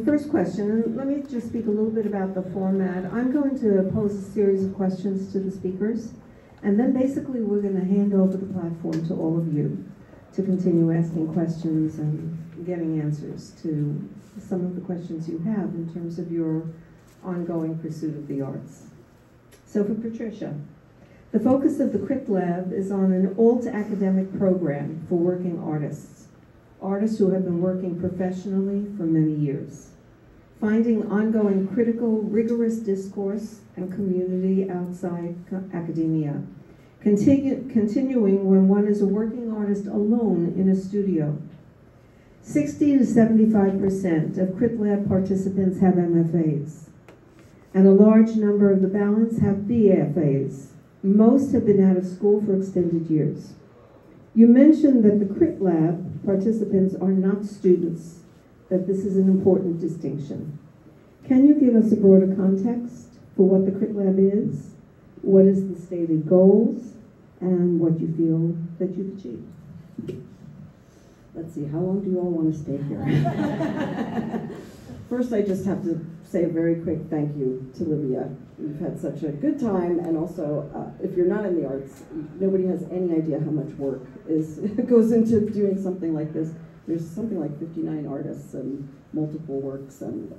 first question, and let me just speak a little bit about the format. I'm going to pose a series of questions to the speakers, and then basically we're going to hand over the platform to all of you to continue asking questions and getting answers to some of the questions you have in terms of your ongoing pursuit of the arts. So for Patricia, the focus of the Crit Lab is on an alt-academic program for working artists who have been working professionally for many years, finding ongoing critical, rigorous discourse and community outside academia, continuing when one is a working artist alone in a studio. 60 to 75% of Crit Lab participants have MFAs, and a large number of the balance have BFAs. Most have been out of school for extended years. You mentioned that the Crit Lab participants are not students, that this is an important distinction. Can you give us a broader context for what the Crit Lab is, what is the stated goals, and what you feel that you've achieved? Let's see, how long do you all want to stay here? First, I just have to say a very quick thank you to Livia. We've had such a good time, and also, if you're not in the arts, nobody has any idea how much work goes into doing something like this. There's something like 59 artists and multiple works, and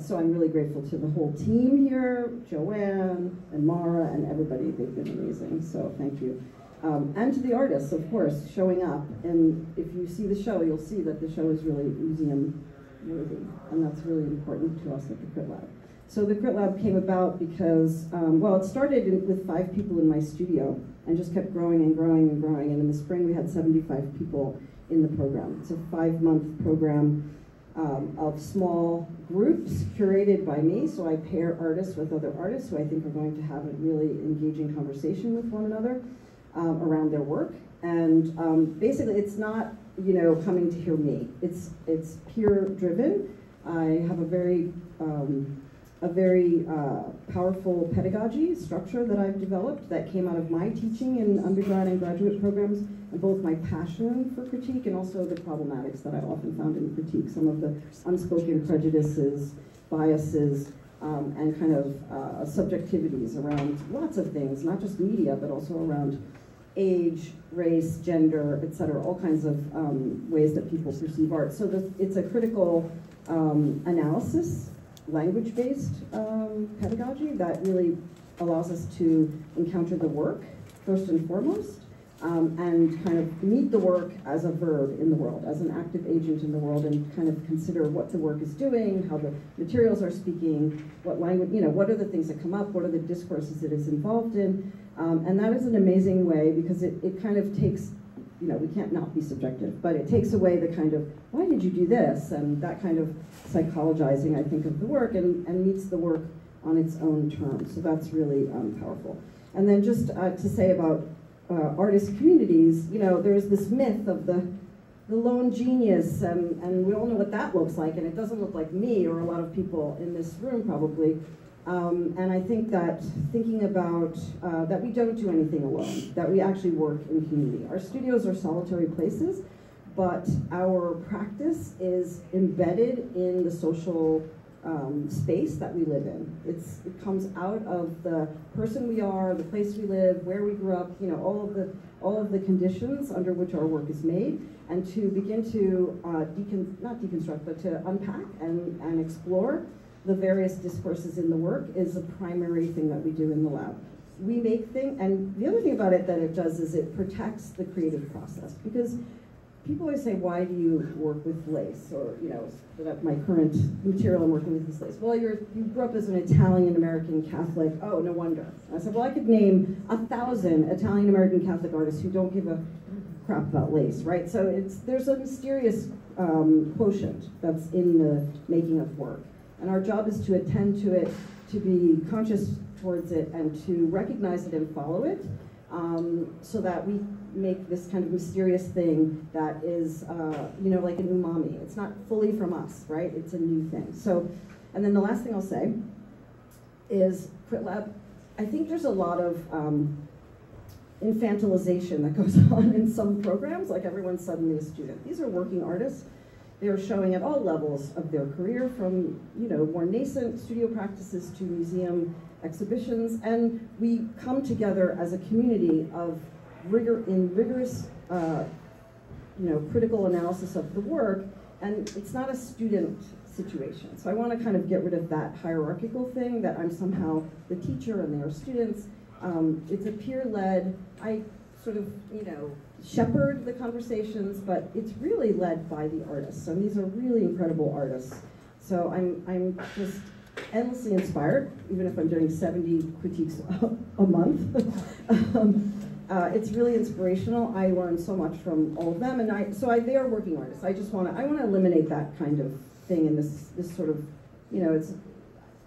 so I'm really grateful to the whole team here, Joanne and Mara and everybody. They've been amazing, so thank you. And to the artists, of course, showing up. And if you see the show, you'll see that the show is really museum worthy, and that's really important to us at the Crit Lab. So the Crit Lab came about because, well, it started with 5 people in my studio and just kept growing and growing and growing. And in the spring, we had 75 people in the program. It's a 5-month program of small groups curated by me. So I pair artists with other artists who I think are going to have a really engaging conversation with one another around their work. And basically, it's not, you know, coming to hear me. It's peer driven. I have a very powerful pedagogy structure that I've developed that came out of my teaching in undergrad and graduate programs, and both my passion for critique and also the problematics that I often found in critique, some of the unspoken prejudices, biases, and kind of subjectivities around lots of things, not just media, but also around age, race, gender, etc., all kinds of ways that people perceive art. So it's a critical analysis, language-based pedagogy that really allows us to encounter the work, first and foremost, and kind of meet the work as a verb in the world, as an active agent in the world, and kind of consider what the work is doing, how the materials are speaking, what language, you know, what are the things that come up, what are the discourses it is involved in, and that is an amazing way because it kind of takes, you know, we can't not be subjective, but it takes away the kind of, why did you do this? And that kind of psychologizing, I think, of the work and meets the work on its own terms. So that's really powerful. And then just to say about artist communities, you know, there's this myth of the lone genius, and we all know what that looks like, and it doesn't look like me or a lot of people in this room probably. And I think that thinking about that we don't do anything alone, that we actually work in community. Our studios are solitary places, but our practice is embedded in the social space that we live in. It comes out of the person we are, the place we live, where we grew up, you know, all of the conditions under which our work is made, and to begin to not deconstruct, but to unpack and explore the various discourses in the work is a primary thing that we do in the lab. We make things, and the other thing about it that it does is it protects the creative process, because people always say, why do you work with lace? Or, you know, that my current material I'm working with is lace. Well, you grew up as an Italian-American Catholic. Oh, no wonder. And I said, well, I could name 1,000 Italian-American Catholic artists who don't give a crap about lace, right? So there's a mysterious quotient that's in the making of work. And our job is to attend to it, to be conscious towards it, and to recognize it and follow it, so that we make this kind of mysterious thing that is, you know, like an umami. It's not fully from us, right? It's a new thing. So, and then the last thing I'll say is Crit Lab, I think there's a lot of infantilization that goes on in some programs, like everyone's suddenly a student. These are working artists. they're showing at all levels of their career, from more nascent studio practices to museum exhibitions, and we come together as a community of rigorous critical analysis of the work, and it's not a student situation. So I want to kind of get rid of that hierarchical thing that I'm somehow the teacher and they are students. It's a peer-led, I sort of, shepherd the conversations, but it's really led by the artists. So these are really incredible artists. So I'm just endlessly inspired, even if I'm doing 70 critiques a month. It's really inspirational. I learned so much from all of them, and they are working artists. I want to eliminate that kind of thing in this sort of,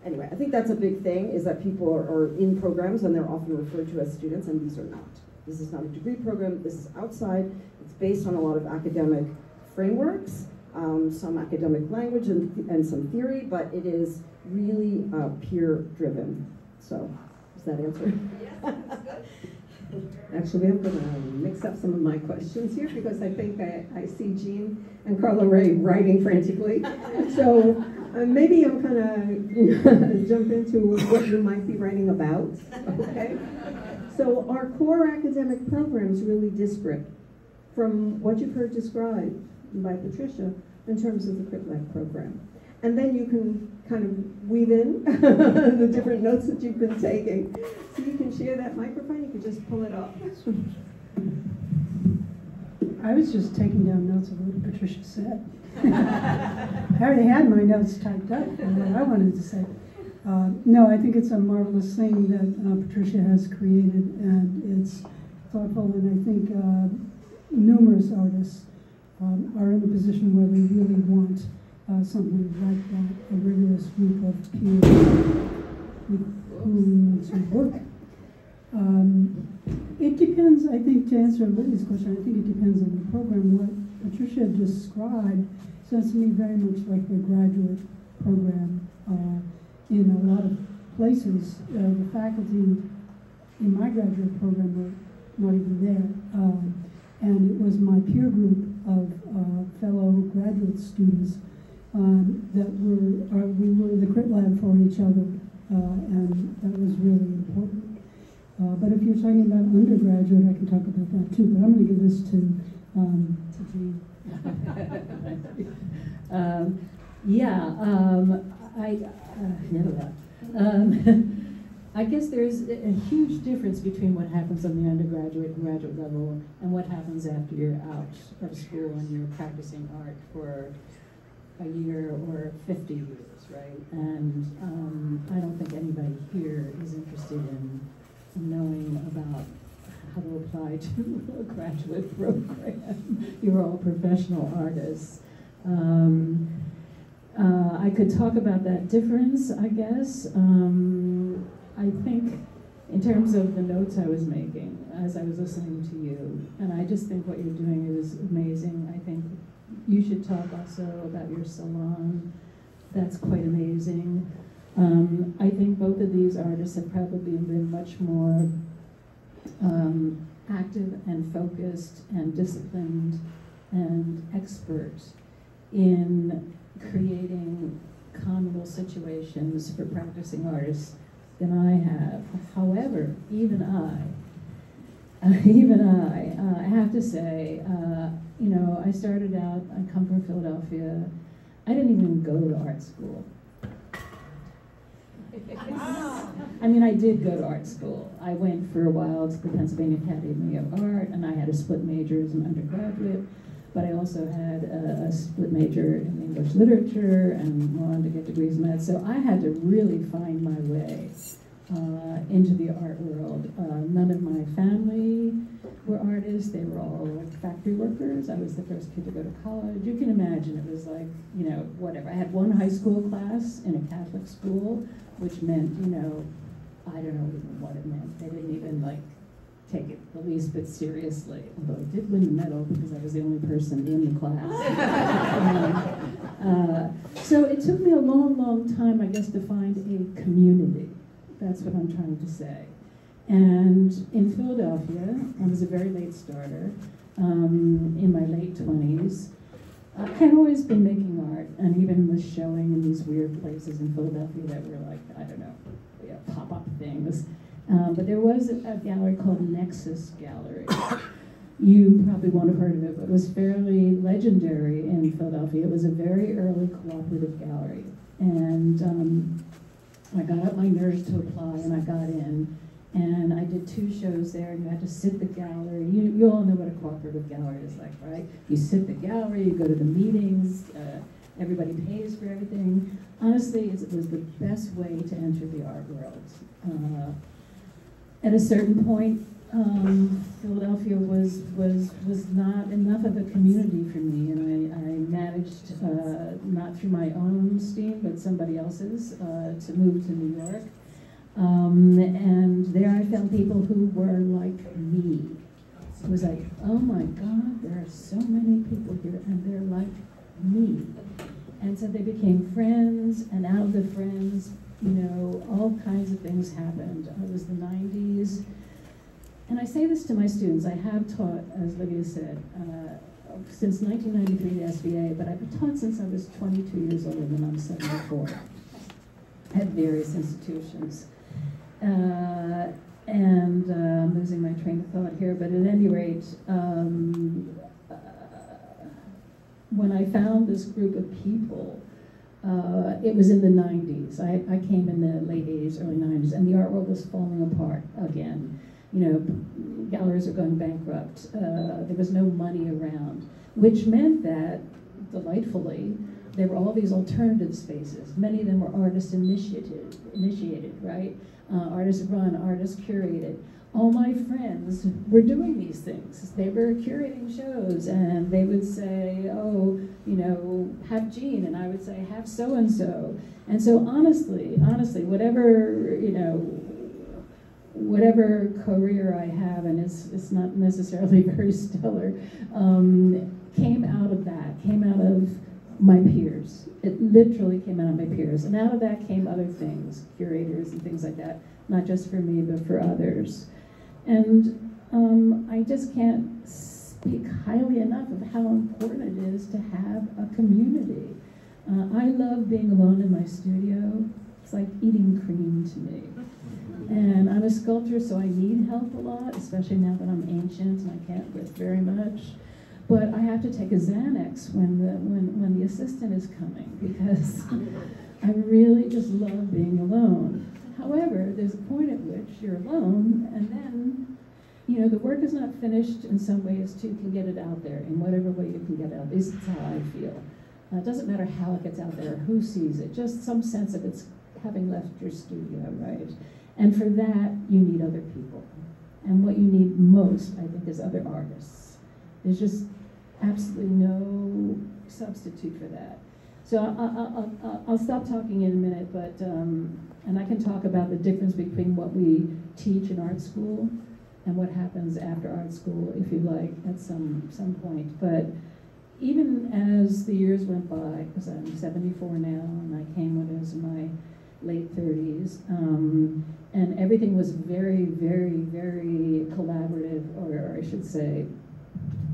anyway, I think that's a big thing, is that people are in programs and they're often referred to as students, and these are not. This is not a degree program, this is outside. It's based on a lot of academic frameworks, some academic language and some theory, but it is really peer-driven. So, does that answer? Yes, that's good. Actually, I'm going to mix up some of my questions here because I think I see Jeanne and Carla Rae writing frantically. So maybe I'm going to jump into what you might be writing about. Okay. So our core academic program is really disparate from what you've heard described by Patricia in terms of the Crit Lab program. And then you can kind of weave in the different notes that you've been taking. So you can share that microphone, you can just pull it up. I was just taking down notes of what Patricia said. I already had my notes typed up and what I wanted to say. No, I think it's a marvelous thing that Patricia has created, and it's thoughtful, and I think numerous artists are in a position where they really want something like that, a rigorous group of peers with whom to work. It depends, I think, to answer Whitney's question, I think it depends on the program. What Patricia described sounds to me very much like the graduate program in a lot of places. The faculty in my graduate program were not even there. And it was my peer group of fellow graduate students that we were the Crit Lab for each other, and that was really important. But if you're talking about undergraduate, I can talk about that too, but I'm going to give this to Jeanne. I guess there's a huge difference between what happens on the undergraduate and graduate level and what happens after you're out of school and you're practicing art for a year or 50 years, right? And I don't think anybody here is interested in knowing about how to apply to a graduate program. You're all professional artists. I could talk about that difference, I guess. I think in terms of the notes I was making as I was listening to you, and I just think what you're doing is amazing. I think you should talk also about your salon. That's quite amazing. I think both of these artists have probably been much more active and focused and disciplined and expert in creating communal situations for practicing artists than I have. However, even I have to say, I started out, I come from Philadelphia. I didn't even go to art school. I mean, I did go to art school. I went for a while to the Pennsylvania Academy of Art, and I had a split major as an undergraduate, but I also had a split major in English literature and wanted to get degrees in that. So I had to really find my way into the art world. None of my family were artists. They were all like factory workers. I was the first kid to go to college. You can imagine it was like, whatever. I had one high school class in a Catholic school, which meant, I don't know even what it meant. They didn't even take it the least bit seriously. Although I did win the medal because I was the only person in the class. So it took me a long, long time, I guess, to find a community. That's what I'm trying to say. And in Philadelphia, I was a very late starter. In my late 20s, I had always been making art, and even was showing in these weird places in Philadelphia that were like, I don't know, pop-up things. But there was a gallery called Nexus Gallery. You probably won't have heard of it, but it was fairly legendary in Philadelphia. It was a very early cooperative gallery. And I got up my nerve to apply, and I got in. And I did 2 shows there, and you had to sit the gallery. You all know what a cooperative gallery is like, right? You sit the gallery, you go to the meetings, everybody pays for everything. Honestly, it was the best way to enter the art world. At a certain point, Philadelphia was not enough of a community for me, and I managed, not through my own steam, but somebody else's, to move to New York. And there I found people who were like me. It was like, oh my God, there are so many people here, and they're like me. And so they became friends, and out of the friends, you know, all kinds of things happened. It was the 90s. And I say this to my students. I have taught, as Livia said, since 1993 at SVA, but I've taught since I was 22 years old, and I'm 74, at various institutions. I'm losing my train of thought here, but at any rate, when I found this group of people, it was in the 90s. I came in the late 80s, early 90s, and the art world was falling apart again. You know, galleries are going bankrupt. There was no money around, which meant that, delightfully, there were all these alternative spaces. Many of them were artist initiated, right? Artists run, artists curated. All my friends were doing these things. They were curating shows, and they would say, oh, you know, have Jeanne, and I would say, have so-and-so. And so honestly, whatever, you know, whatever career I have, and it's not necessarily very stellar, came out of that, came out of my peers. It literally came out of my peers. And out of that came other things, curators and things like that, not just for me, but for others. And I just can't speak highly enough of how important it is to have a community. I love being alone in my studio. It's like eating cream to me. And I'm a sculptor, so I need help a lot, especially now that I'm ancient and I can't lift very much. But I have to take a Xanax when the assistant is coming, because I really just love being alone. However, there's a point at which you're alone, and then, you know, the work is not finished in some ways, too. You can get it out there in whatever way you can get it out. This is how I feel. It doesn't matter how it gets out there or who sees it, just some sense of it's having left your studio, right? And for that, you need other people. And what you need most, I think, is other artists. There's just absolutely no substitute for that. So I'll stop talking in a minute, but and I can talk about the difference between what we teach in art school and what happens after art school, if you like, at some point. But even as the years went by, because I'm 74 now, and I came when I was in my late 30s, and everything was very, very, very collaborative, or I should say,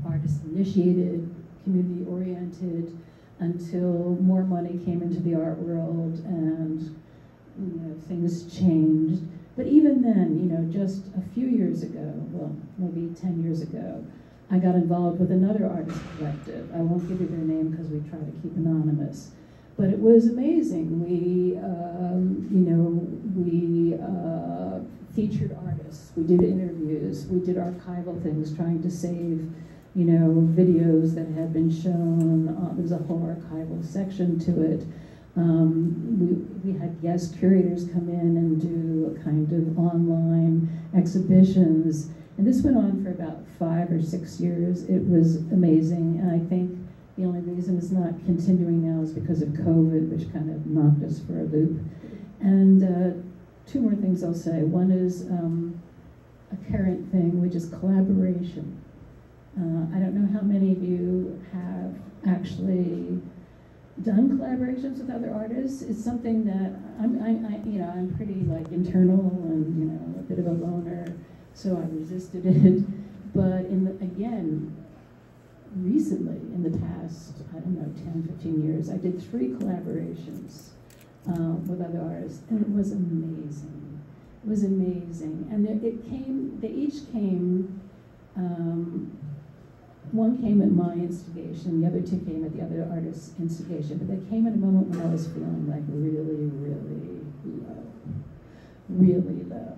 artist-initiated, community-oriented, until more money came into the art world and, you know, things changed. But even then, you know, just a few years ago, well, maybe 10 years ago, I got involved with another artist collective. I won't give you their name because we try to keep anonymous. But it was amazing. We, featured artists. We did interviews. We did archival things, trying to save, you know, videos that had been shown. There's a whole archival section to it. We had guest curators come in and do a kind of online exhibitions. And this went on for about 5 or 6 years. It was amazing. And I think the only reason it's not continuing now is because of COVID, which kind of knocked us for a loop. And 2 more things I'll say. One is a current thing, which is collaboration. I don't know how many of you have actually done collaborations with other artists. It's something that I'm pretty like internal and, you know, a bit of a loner, so I resisted it. But again, recently, in the past, I don't know, 10, 15 years, I did 3 collaborations with other artists, and it was amazing. It was amazing. And they each came, one came at my instigation, the other 2 came at the other artist's instigation, but they came at a moment when I was feeling like really, really low. Really low.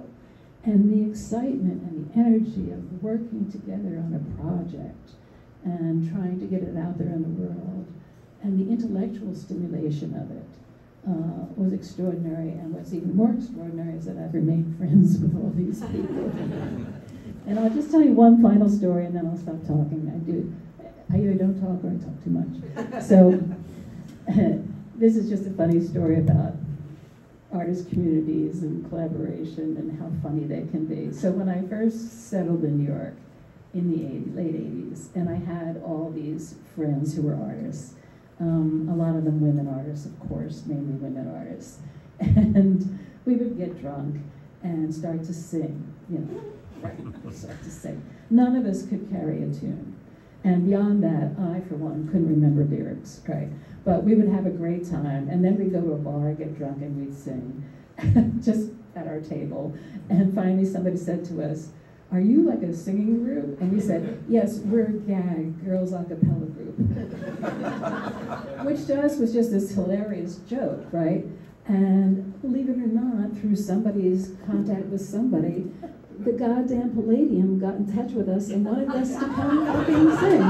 And the excitement and the energy of working together on a project and trying to get it out there in the world, and the intellectual stimulation of it was extraordinary. And what's even more extraordinary is that I've remained friends with all these people. And I'll just tell you one final story, and then I'll stop talking. I either don't talk or I talk too much. So this is just a funny story about artist communities and collaboration and how funny they can be. So when I first settled in New York in the late 80s, and I had all these friends who were artists, a lot of them women artists, of course, mainly women artists, and we would get drunk and start to sing, start to sing. None of us could carry a tune. And beyond that, I, for one, couldn't remember lyrics, right? But we would have a great time, and then we'd go to a bar, get drunk, and we'd sing, just at our table. And finally somebody said to us, "Are you like a singing group?" And we said, "Yes, we're a GAG, Girls A Cappella Group." Which to us was just this hilarious joke, right? And believe it or not, through somebody's contact with somebody, the goddamn Palladium got in touch with us and wanted us to come up and sing.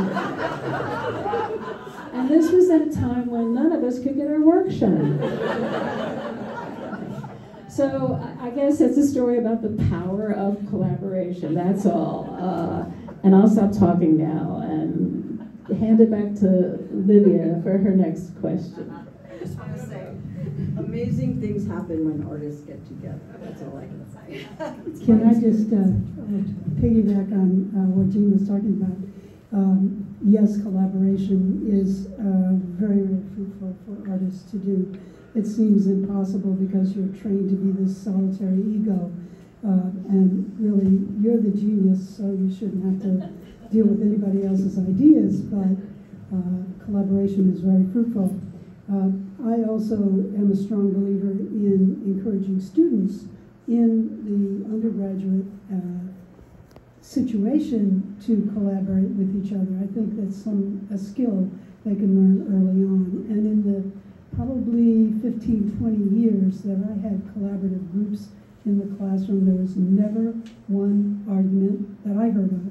And this was at a time when none of us could get our work shown. So I guess it's a story about the power of collaboration, that's all. And I'll stop talking now and hand it back to Livia for her next question. I just want to say, amazing things happen when artists get together. That's all I can say. Can I just piggyback on what Jeanne was talking about? Yes, collaboration is very, very fruitful for artists to do. It seems impossible because you're trained to be this solitary ego, and really you're the genius, so you shouldn't have to deal with anybody else's ideas, but collaboration is very fruitful. I also am a strong believer in encouraging students in the undergraduate situation to collaborate with each other. I think that's a skill they can learn early on. And in the probably 15, 20 years that I had collaborative groups in the classroom, there was never one argument that I heard of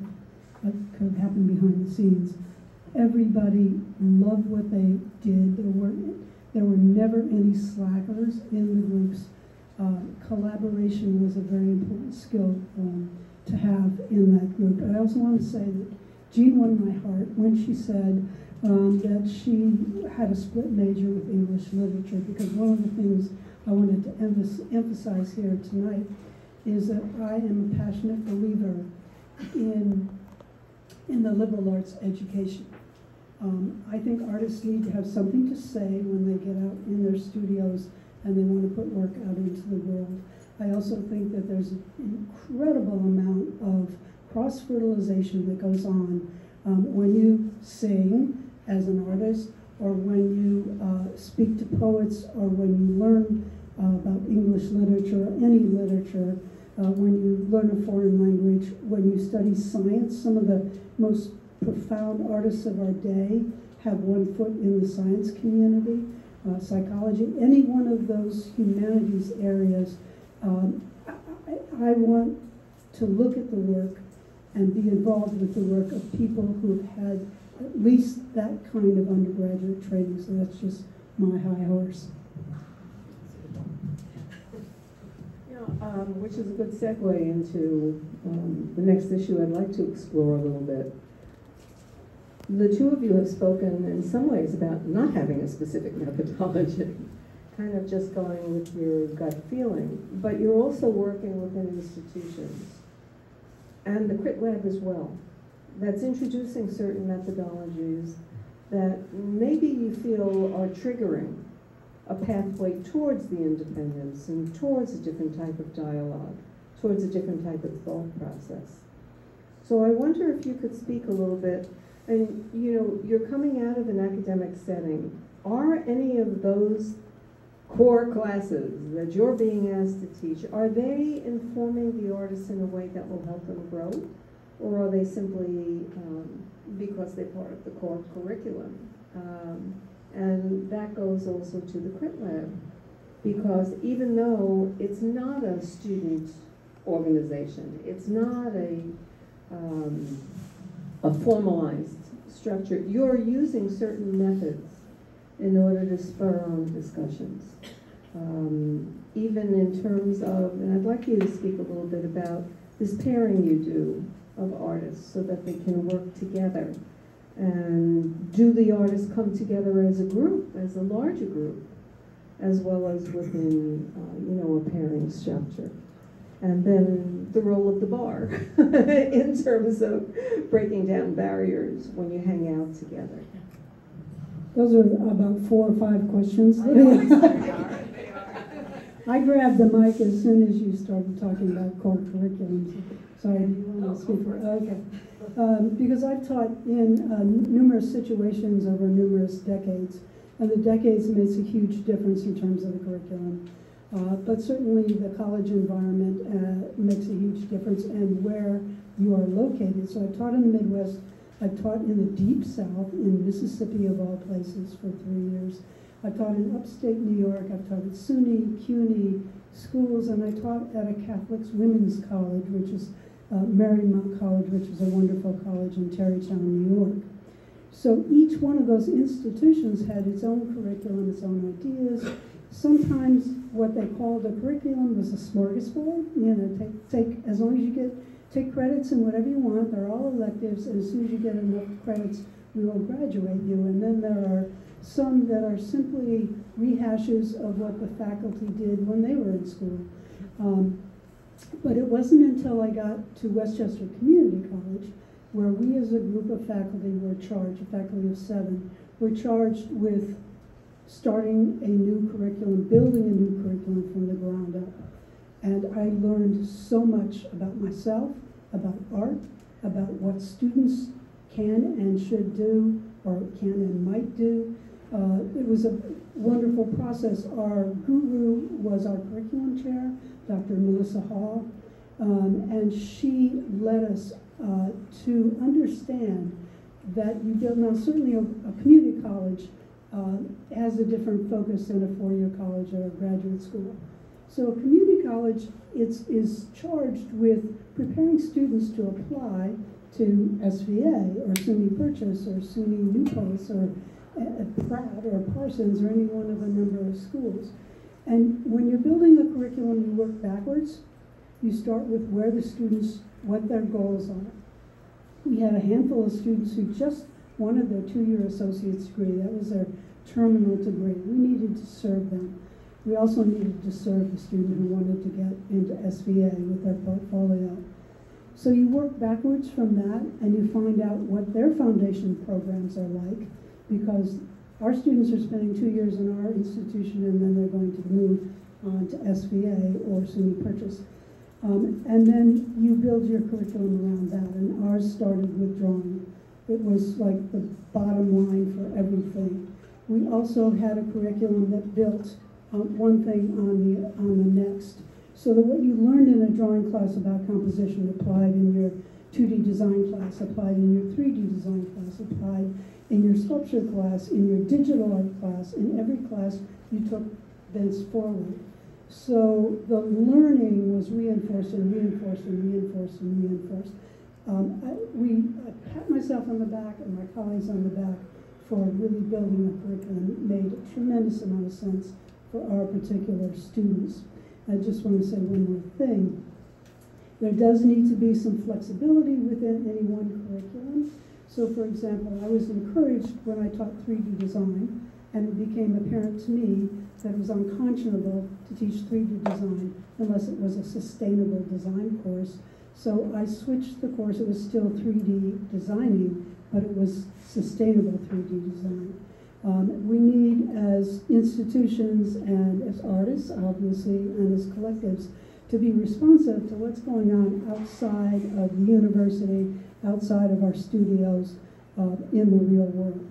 that could have happened behind the scenes. Everybody loved what they did. There were never any slackers in the groups. Collaboration was a very important skill to have in that group. I also want to say that Jeanne won my heart when she said that she had a split major with English literature, because one of the things I wanted to emphasize here tonight is that I am a passionate believer in the liberal arts education. I think artists need to have something to say when they get out in their studios and they want to put work out into the world. I also think that there's an incredible amount of cross-fertilization that goes on when you sing as an artist, or when you speak to poets, or when you learn about English literature, or any literature, when you learn a foreign language, when you study science. Some of the most profound artists of our day have one foot in the science community, psychology, any one of those humanities areas. I want to look at the work and be involved with the work of people who've had at least that kind of undergraduate training, so that's just my high horse. Which is a good segue into the next issue I'd like to explore a little bit. The two of you have spoken in some ways about not having a specific methodology, kind of just going with your gut feeling, but you're also working within institutions, and the Crit Lab as well, that's introducing certain methodologies that maybe you feel are triggering a pathway towards the independence and towards a different type of dialogue, towards a different type of thought process. So I wonder if you could speak a little bit And, you know, you're coming out of an academic setting. Are any of those core classes that you're being asked to teach, are they informing the artists in a way that will help them grow? Or are they simply because they're part of the core curriculum? And that goes also to the Crit Lab, because even though it's not a student organization, it's not a formalized structure, you're using certain methods in order to spur on discussions. Even in terms of, and I'd like you to speak a little bit about this pairing you do of artists so that they can work together. And do the artists come together as a group, as a larger group, as well as within, you know, a pairing structure? And then the role of the bar in terms of breaking down barriers when you hang out together. Those are about 4 or 5 questions. I grabbed the mic as soon as you started talking about core curriculums. Sorry, do you want to speak for? Okay. Because I've taught in numerous situations over numerous decades, and the decades makes a huge difference in terms of the curriculum. But certainly the college environment makes a huge difference, and where you are located. So I've taught in the Midwest. I've taught in the Deep South, in Mississippi of all places, for 3 years. I've taught in upstate New York. I've taught at SUNY, CUNY schools, and I taught at a Catholic women's college, which is Marymount College, which is a wonderful college in Tarrytown, New York. So each one of those institutions had its own curriculum, its own ideas. Sometimes what they called a curriculum was a smorgasbord. You know, take as long as you take credits in whatever you want. They're all electives, and as soon as you get enough credits, we will graduate you. And then there are some that are simply rehashes of what the faculty did when they were in school. But it wasn't until I got to Westchester Community College where we as a group of faculty were charged, a faculty of 7, were charged with starting a new curriculum, building a new curriculum from the ground up. And I learned so much about myself, about art, about what students can and should do, or can and might do. It was a wonderful process. Our guru was our curriculum chair, Dr. Melissa Hall, and she led us to understand that you build, now certainly a community college has a different focus than a 4-year college or a graduate school. So a community college is charged with preparing students to apply to SVA or SUNY Purchase or SUNY New Paltz or Pratt or Parsons or any one of a number of schools. And when you're building a curriculum, you work backwards. You start with where the students, what their goals are. We had a handful of students who just wanted their 2-year associate's degree. That was their terminal degree. We needed to serve them. We also needed to serve the student who wanted to get into SVA with their portfolio. So you work backwards from that, and you find out what their foundation programs are like, because our students are spending 2 years in our institution, and then they're going to move on to SVA or SUNY Purchase. And then you build your curriculum around that, and ours started with drawing. It was like the bottom line for everything. We also had a curriculum that built one thing on the next, so that what you learned in a drawing class about composition applied in your 2D design class, applied in your 3D design class, applied in your sculpture class, in your digital art class, in every class you took thenceforward. So the learning was reinforced and reinforced and reinforced and reinforced. I pat myself on the back and my colleagues on the back for really building a curriculum. It made a tremendous amount of sense for our particular students. I just want to say one more thing. There does need to be some flexibility within any one curriculum. So for example, I was encouraged when I taught 3D design, and it became apparent to me that it was unconscionable to teach 3D design unless it was a sustainable design course. So I switched the course. It was still 3D designing, but it was sustainable 3D design. We need, as institutions and as artists, obviously, and as collectives, to be responsive to what's going on outside of the university, outside of our studios, in the real world.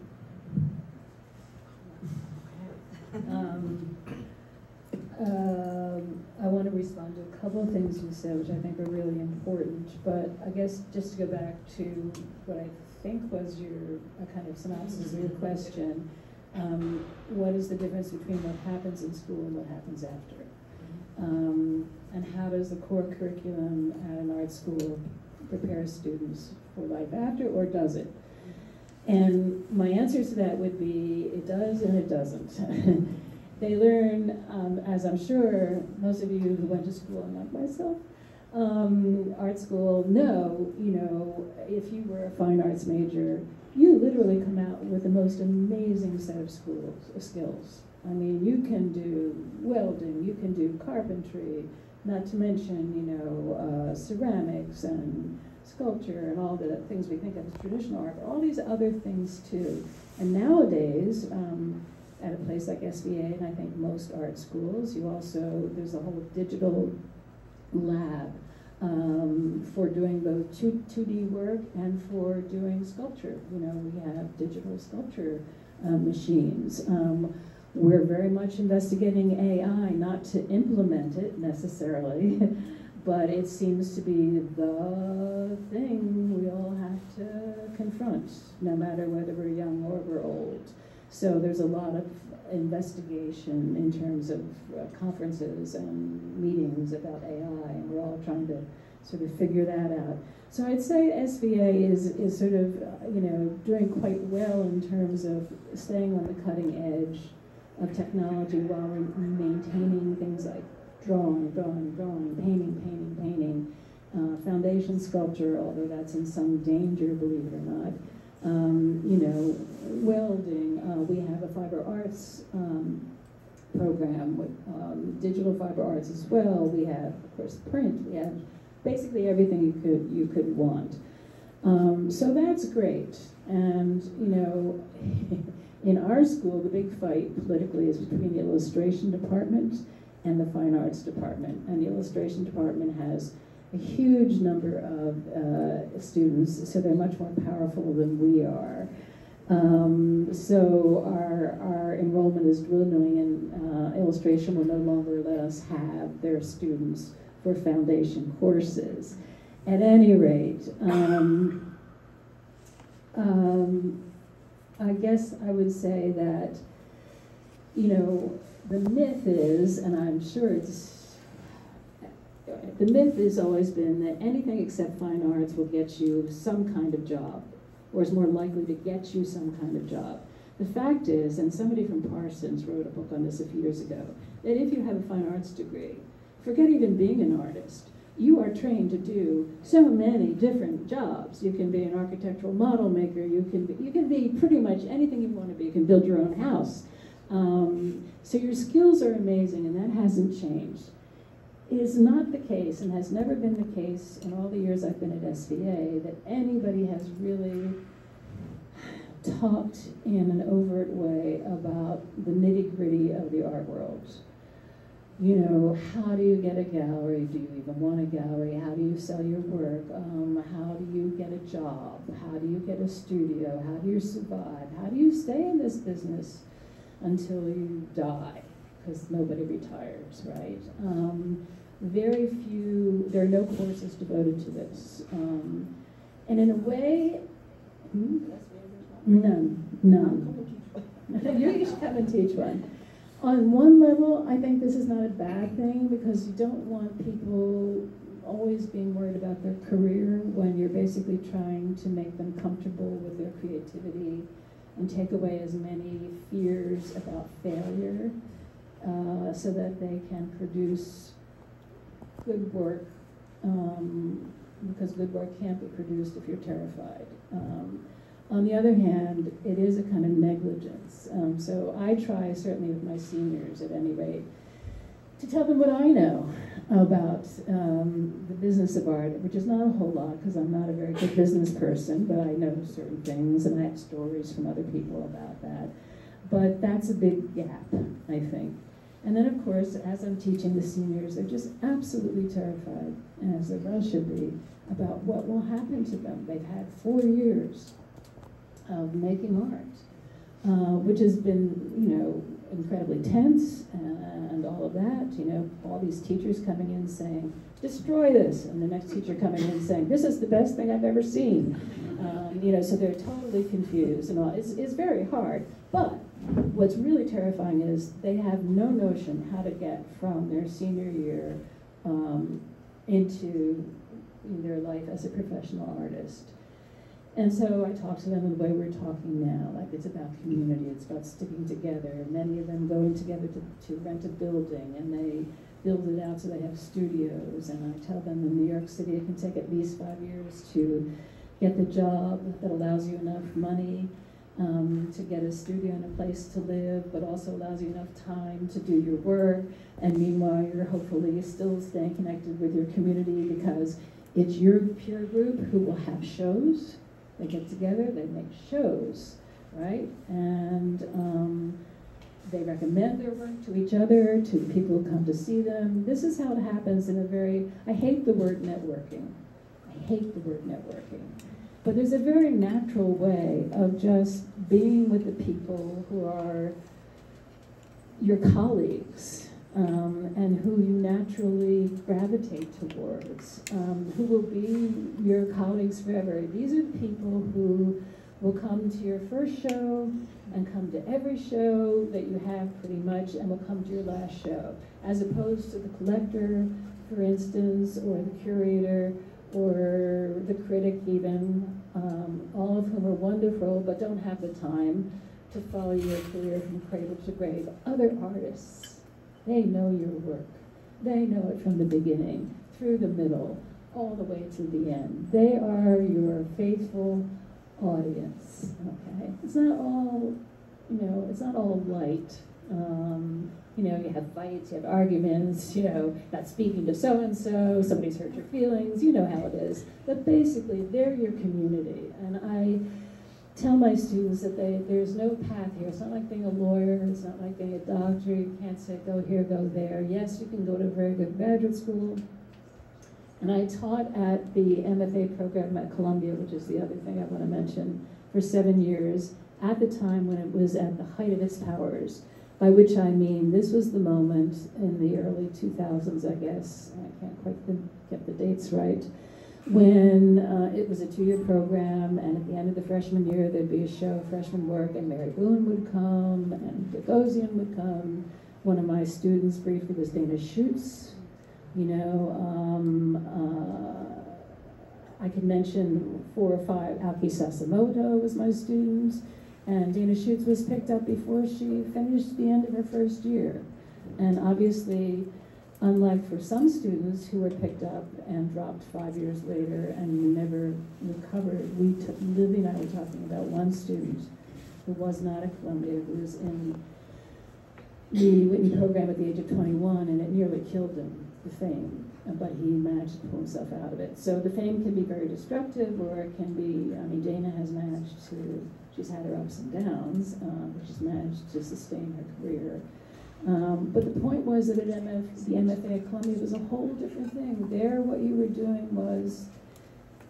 I want to respond to a couple of things you said, which I think are really important, but I guess just to go back to what I think was your kind of synopsis of your question, what is the difference between what happens in school and what happens after? And how does the core curriculum at an art school prepare students for life after, or does it? And my answer to that would be, it does and it doesn't. They learn, as I'm sure most of you who went to school, not myself, art school know, if you were a fine arts major, you literally come out with the most amazing set of skills. I mean, you can do welding, you can do carpentry, not to mention, ceramics and sculpture and all the things we think of as traditional art, but all these other things too. And nowadays, at a place like SVA, and I think most art schools, there's a whole digital lab for doing both 2D work and for doing sculpture. We have digital sculpture machines. We're very much investigating AI, not to implement it necessarily, but it seems to be the thing we all have to confront, no matter whether we're young or we're old. So there's a lot of investigation in terms of conferences and meetings about AI, and we're all trying to sort of figure that out. So I'd say SVA is sort of, doing quite well in terms of staying on the cutting edge of technology while we're maintaining things like drawing, painting, foundation sculpture, although that's in some danger, believe it or not. Welding. We have a fiber arts program with digital fiber arts as well. We have, of course, print. We have basically everything you could want. So that's great. And in our school, the big fight politically is between the illustration department and the fine arts department. And the illustration department has a huge number of students, so they're much more powerful than we are. So our enrollment is dwindling, and illustration will no longer let us have their students for foundation courses. At any rate, I guess I would say that, the myth is, and I'm sure the myth has always been that anything except fine arts will get you some kind of job, or is more likely to get you some kind of job. The fact is, and somebody from Parsons wrote a book on this a few years ago, that if you have a fine arts degree, forget even being an artist, you are trained to do so many different jobs. You can be an architectural model maker, you can be pretty much anything you want to be. You can build your own house. So your skills are amazing, and that hasn't changed. It is not the case, and has never been the case in all the years I've been at SVA, that anybody has really talked in an overt way about the nitty-gritty of the art world. How do you get a gallery? Do you even want a gallery? How do you sell your work? How do you get a job? How do you get a studio? How do you survive? How do you stay in this business until you die? Because nobody retires, right? Very few, there are no courses devoted to this. And in a way, none. You should come and teach one. On one level, I think this is not a bad thing, because you don't want people always being worried about their career when you're basically trying to make them comfortable with their creativity and take away as many fears about failure, so that they can produce good work, because good work can't be produced if you're terrified. On the other hand, it is a kind of negligence. So I try, certainly with my seniors at any rate, to tell them what I know about the business of art, which is not a whole lot, because I'm not a very good business person, but I know certain things, and I have stories from other people about that. But that's a big gap, I think. And then, of course, as I'm teaching the seniors, they're just absolutely terrified, as they well should be, about what will happen to them. They've had 4 years of making art, which has been, you know, incredibly tense and all of that. You know, all these teachers coming in saying, destroy this, and the next teacher coming in saying, this is the best thing I've ever seen. You know, so they're totally confused and all. It's very hard, but what's really terrifying is they have no notion how to get from their senior year into their life as a professional artist. And so I talk to them in the way we're talking now, like it's about community, it's about sticking together. Many of them going together to rent a building, and they build it out so they have studios. And I tell them in New York City it can take at least 5 years to get the job that allows you enough money to get a studio and a place to live, but also allows you enough time to do your work. And meanwhile, you're hopefully still staying connected with your community, because it's your peer group who will have shows. They get together, they make shows, right? And they recommend their work to each other, to the people who come to see them. This is how it happens in a very, I hate the word networking. I hate the word networking. But there's a very natural way of just being with the people who are your colleagues, and who you naturally gravitate towards, who will be your colleagues forever. These are the people who will come to your first show and come to every show that you have pretty much, and will come to your last show, as opposed to the collector, for instance, or the curator, or the critic even, all of whom are wonderful but don't have the time to follow your career from cradle to grave. Other artists, they know your work. They know it from the beginning, through the middle, all the way to the end. They are your faithful audience, okay? It's not all, you know, it's not all light. You know, you have fights, you have arguments, you know, not speaking to so-and-so, somebody's hurt your feelings, you know how it is. But basically, they're your community. And I tell my students that there's no path here. It's not like being a lawyer, it's not like being a doctor. You can't say, go here, go there. Yes, you can go to a very good graduate school. And I taught at the MFA program at Columbia, which is the other thing I want to mention, for 7 years, at the time when it was at the height of its powers. By which I mean, this was the moment in the early 2000s, I guess, I can't quite get the dates right, when it was a 2-year program, and at the end of the freshman year, there'd be a show of freshman work, and Mary Boone would come, and Gagosian would come. One of my students briefly was Dana Schutz. You know, I could mention 4 or 5. Aoki Sasimoto was my student. And Dana Schutz was picked up before she finished the end of her first year. And obviously, unlike for some students who were picked up and dropped 5 years later and never recovered, Libby and I were talking about one student who was not at Columbia, who was in the Whitney program at the age of 21, and it nearly killed him, the fame. But he managed to pull himself out of it. So the fame can be very destructive, or it can be, I mean, Dana has managed to, she's had her ups and downs, but she's managed to sustain her career. But the point was that at the MFA at Columbia was a whole different thing. There, what you were doing was,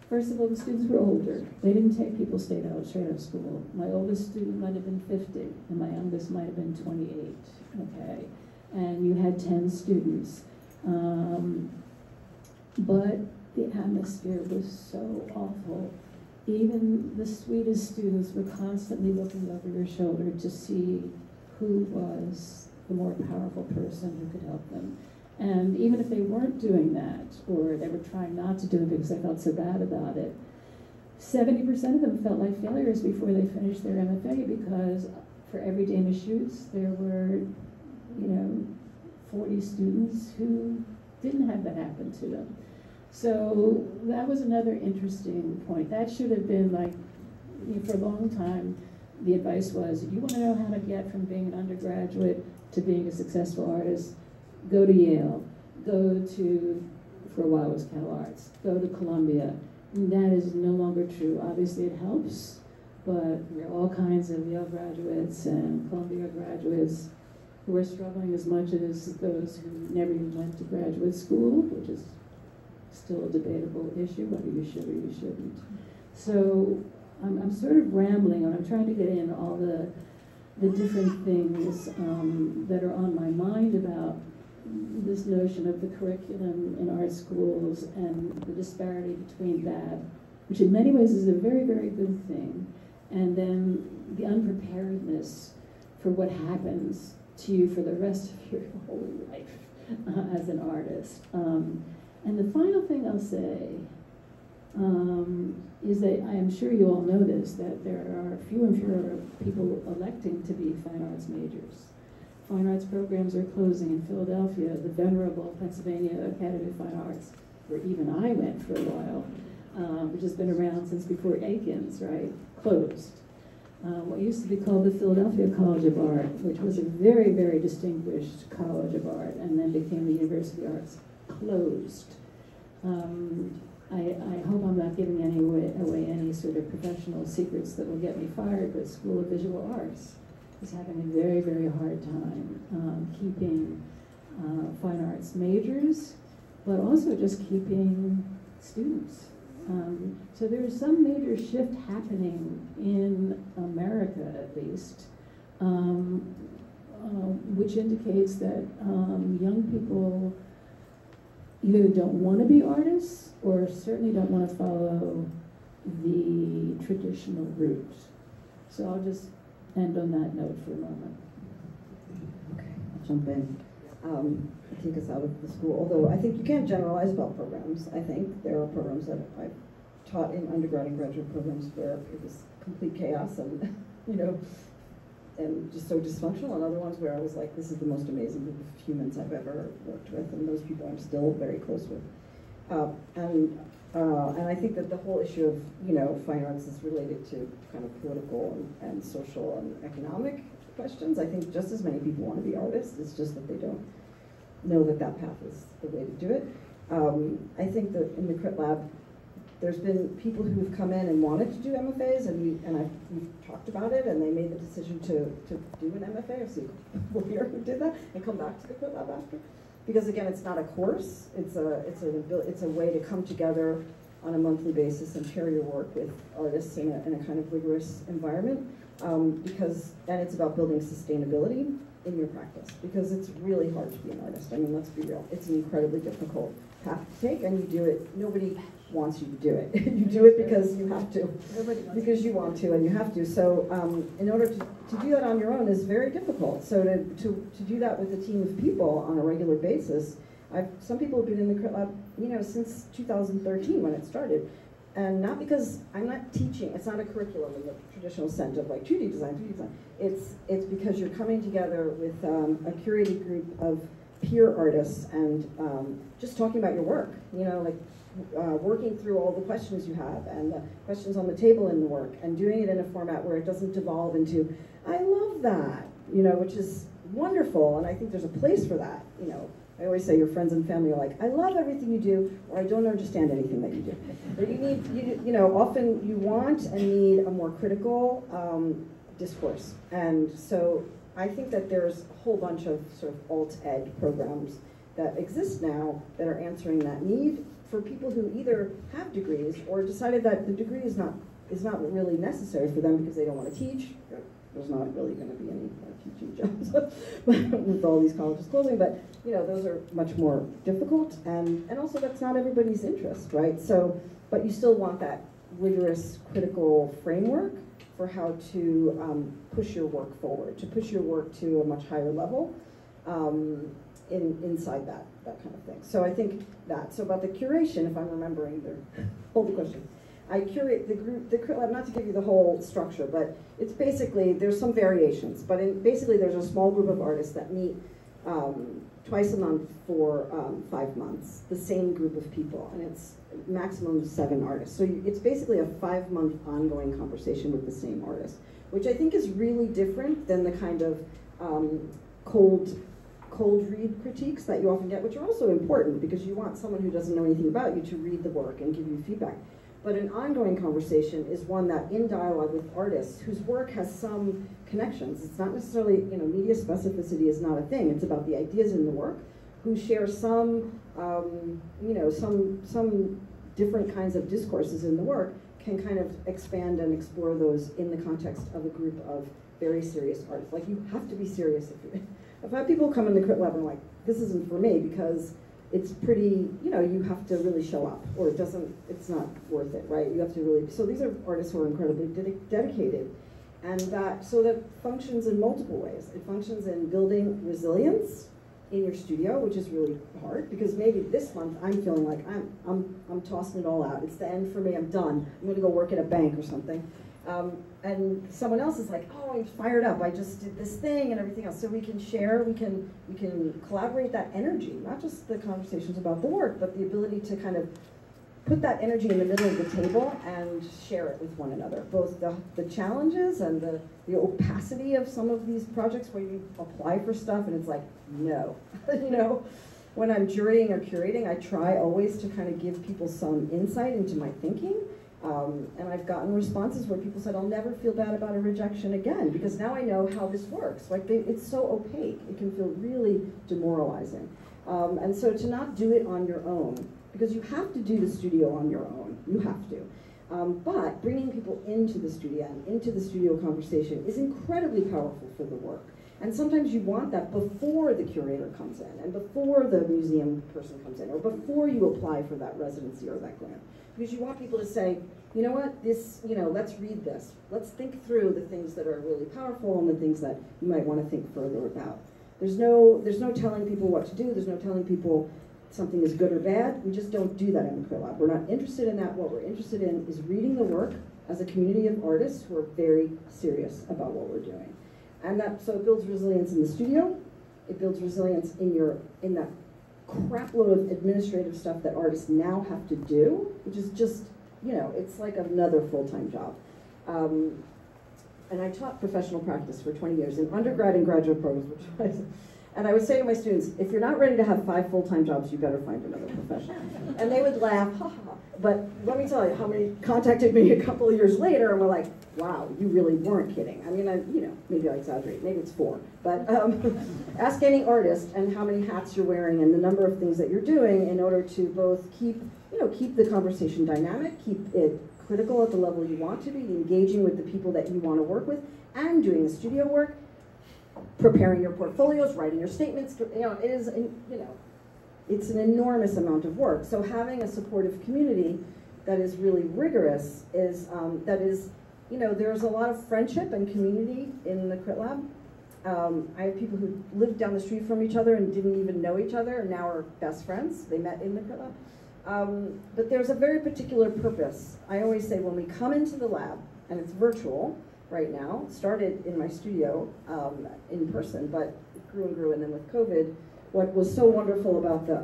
first of all, the students were older. They didn't take people straight out of school. My oldest student might have been 50, and my youngest might have been 28, okay? And you had 10 students. But the atmosphere was so awful. Even the sweetest students were constantly looking over your shoulder to see who was the more powerful person who could help them. And even if they weren't doing that, or they were trying not to do it because they felt so bad about it, 70% of them felt like failures before they finished their MFA, because for every Dana Schutz, there were, you know, 40 students who didn't have that happen to them. So that was another interesting point. That should have been like, you know, for a long time, the advice was, if you want to know how to get from being an undergraduate to being a successful artist, go to Yale, go to, for a while it was Cal Arts, go to Columbia. And that is no longer true. Obviously it helps, but there are all kinds of Yale graduates and Columbia graduates who are struggling as much as those who never even went to graduate school, which is still a debatable issue, whether you should or you shouldn't. So I'm sort of rambling, and I'm trying to get in all the different things that are on my mind about this notion of the curriculum in art schools and the disparity between that, which in many ways is a very, very good thing, and then the unpreparedness for what happens to you for the rest of your whole life as an artist. And the final thing I'll say is that I am sure you all know this, that there are fewer and fewer people electing to be fine arts majors. Fine arts programs are closing in Philadelphia. The venerable Pennsylvania Academy of Fine Arts, where even I went for a while, which has been around since before Aikens, right, closed. What used to be called the Philadelphia College of Art, which was a very, very distinguished college of art, and then became the University of Arts, closed. I hope I'm not giving away any sort of professional secrets that will get me fired, but School of Visual Arts is having a very, very hard time keeping fine arts majors, but also just keeping students. So there's some major shift happening in America, at least, which indicates that young people either don't want to be artists or certainly don't want to follow the traditional route. So I'll just end on that note for a moment. Okay, I'll jump in. Take us out of the school, although I think you can't generalize about programs. I think there are programs that I've taught in undergrad and graduate programs where it was complete chaos and, you know, and just so dysfunctional, and other ones where I was like, this is the most amazing group of humans I've ever worked with, and those people I'm still very close with. And I think that the whole issue of, you know, fine arts is related to kind of political and social and economic questions. I think just as many people want to be artists, it's just that they don't know that that path is the way to do it. I think that in the Crit Lab, there's been people who've come in and wanted to do MFAs, and we've talked about it, and they made the decision to do an MFA. I've seen people here who did that and come back to the Crit Lab after. Because again, it's not a course, it's a way to come together on a monthly basis and share your work with artists in a kind of rigorous environment. And it's about building sustainability in your practice, because it's really hard to be an artist. I mean, let's be real. It's an incredibly difficult path to take, and you do it, nobody wants you to do it. You do it because you have to, because you want to and you have to. So in order to do that on your own is very difficult. So to do that with a team of people on a regular basis, some people have been in the Crit Lab, you know, since 2013 when it started. And not because I'm not teaching, it's not a curriculum in the traditional sense of like 2D design, 3D design. It's because you're coming together with a curated group of peer artists and just talking about your work, you know, like working through all the questions you have and the questions on the table in the work, and doing it in a format where it doesn't devolve into, I love that, you know, which is wonderful, and I think there's a place for that, you know. I always say your friends and family are like, I love everything you do, or I don't understand anything that you do. But you know, often you want and need a more critical discourse. And so I think that there's a whole bunch of sort of alt-ed programs that exist now that are answering that need for people who either have degrees or decided that the degree is not really necessary for them because they don't want to teach. There's not really going to be any teaching jobs with all these colleges closing, but you know, those are much more difficult, and also that's not everybody's interest, right? So, but you still want that rigorous, critical framework for how to push your work forward, to push your work to a much higher level inside that kind of thing. So I think that. So about the curation, if I'm remembering the question. I curate the Crit Lab, not to give you the whole structure, but it's basically, there's some variations, but basically there's a small group of artists that meet twice a month for 5 months, the same group of people, and it's maximum 7 artists. So it's basically a 5-month ongoing conversation with the same artist, which I think is really different than the kind of cold read critiques that you often get, which are also important because you want someone who doesn't know anything about you to read the work and give you feedback. But an ongoing conversation is one that, in dialogue with artists whose work has some connections, it's not necessarily, you know, media specificity is not a thing, it's about the ideas in the work, who share some, you know, some different kinds of discourses in the work, can kind of expand and explore those in the context of a group of very serious artists. Like, you have to be serious. I've had people come in the Crit Lab and like, this isn't for me because it's pretty, you know, you have to really show up, or it's not worth it, right? You have to really, so these are artists who are incredibly dedicated. And that functions in multiple ways. It functions in building resilience in your studio, which is really hard, because maybe this month I'm feeling like I'm tossing it all out. It's the end for me, I'm done. I'm gonna go work at a bank or something. And someone else is like, oh, I'm fired up, I just did this thing and everything else. So we can share, we can collaborate that energy, not just the conversations about the work, but the ability to kind of put that energy in the middle of the table and share it with one another. Both the challenges and the opacity of some of these projects where you apply for stuff and it's like, no. You know, when I'm jurating or curating, I try always to kind of give people some insight into my thinking. And I've gotten responses where people said, I'll never feel bad about a rejection again, because now I know how this works. Like, it's so opaque, it can feel really demoralizing. And so to not do it on your own, because you have to do the studio on your own, you have to. But bringing people into the studio and into the studio conversation is incredibly powerful for the work. And sometimes you want that before the curator comes in, and before the museum person comes in, or before you apply for that residency or that grant. Because you want people to say, you know what, this, you know, let's read this. Let's think through the things that are really powerful and the things that you might want to think further about. There's no telling people what to do. There's no telling people something is good or bad. We just don't do that in the Crit Lab. We're not interested in that. What we're interested in is reading the work as a community of artists who are very serious about what we're doing. And so it builds resilience in the studio. It builds resilience in that crap load of administrative stuff that artists now have to do, which is just, you know, it's like another full-time job. And I taught professional practice for 20 years in undergrad and graduate programs, and I would say to my students, if you're not ready to have 5 full-time jobs, you better find another profession. And they would laugh, ha ha. But let me tell you, how many contacted me a couple of years later and were like, wow, you really weren't kidding. I mean, you know, maybe I exaggerate, maybe it's 4. But ask any artist and how many hats you're wearing and the number of things that you're doing in order to both keep the conversation dynamic, keep it critical at the level you want to be, engaging with the people that you want to work with, and doing the studio work, preparing your portfolios, writing your statements. You know, it is, you know, it's an enormous amount of work. So having a supportive community that is really rigorous is, you know, there's a lot of friendship and community in the Crit Lab. I have people who lived down the street from each other and didn't even know each other and now are best friends. They met in the Crit Lab. But there's a very particular purpose. I always say when we come into the lab, and it's virtual right now, started in my studio in person, but it grew and grew, and then with COVID, what was so wonderful about the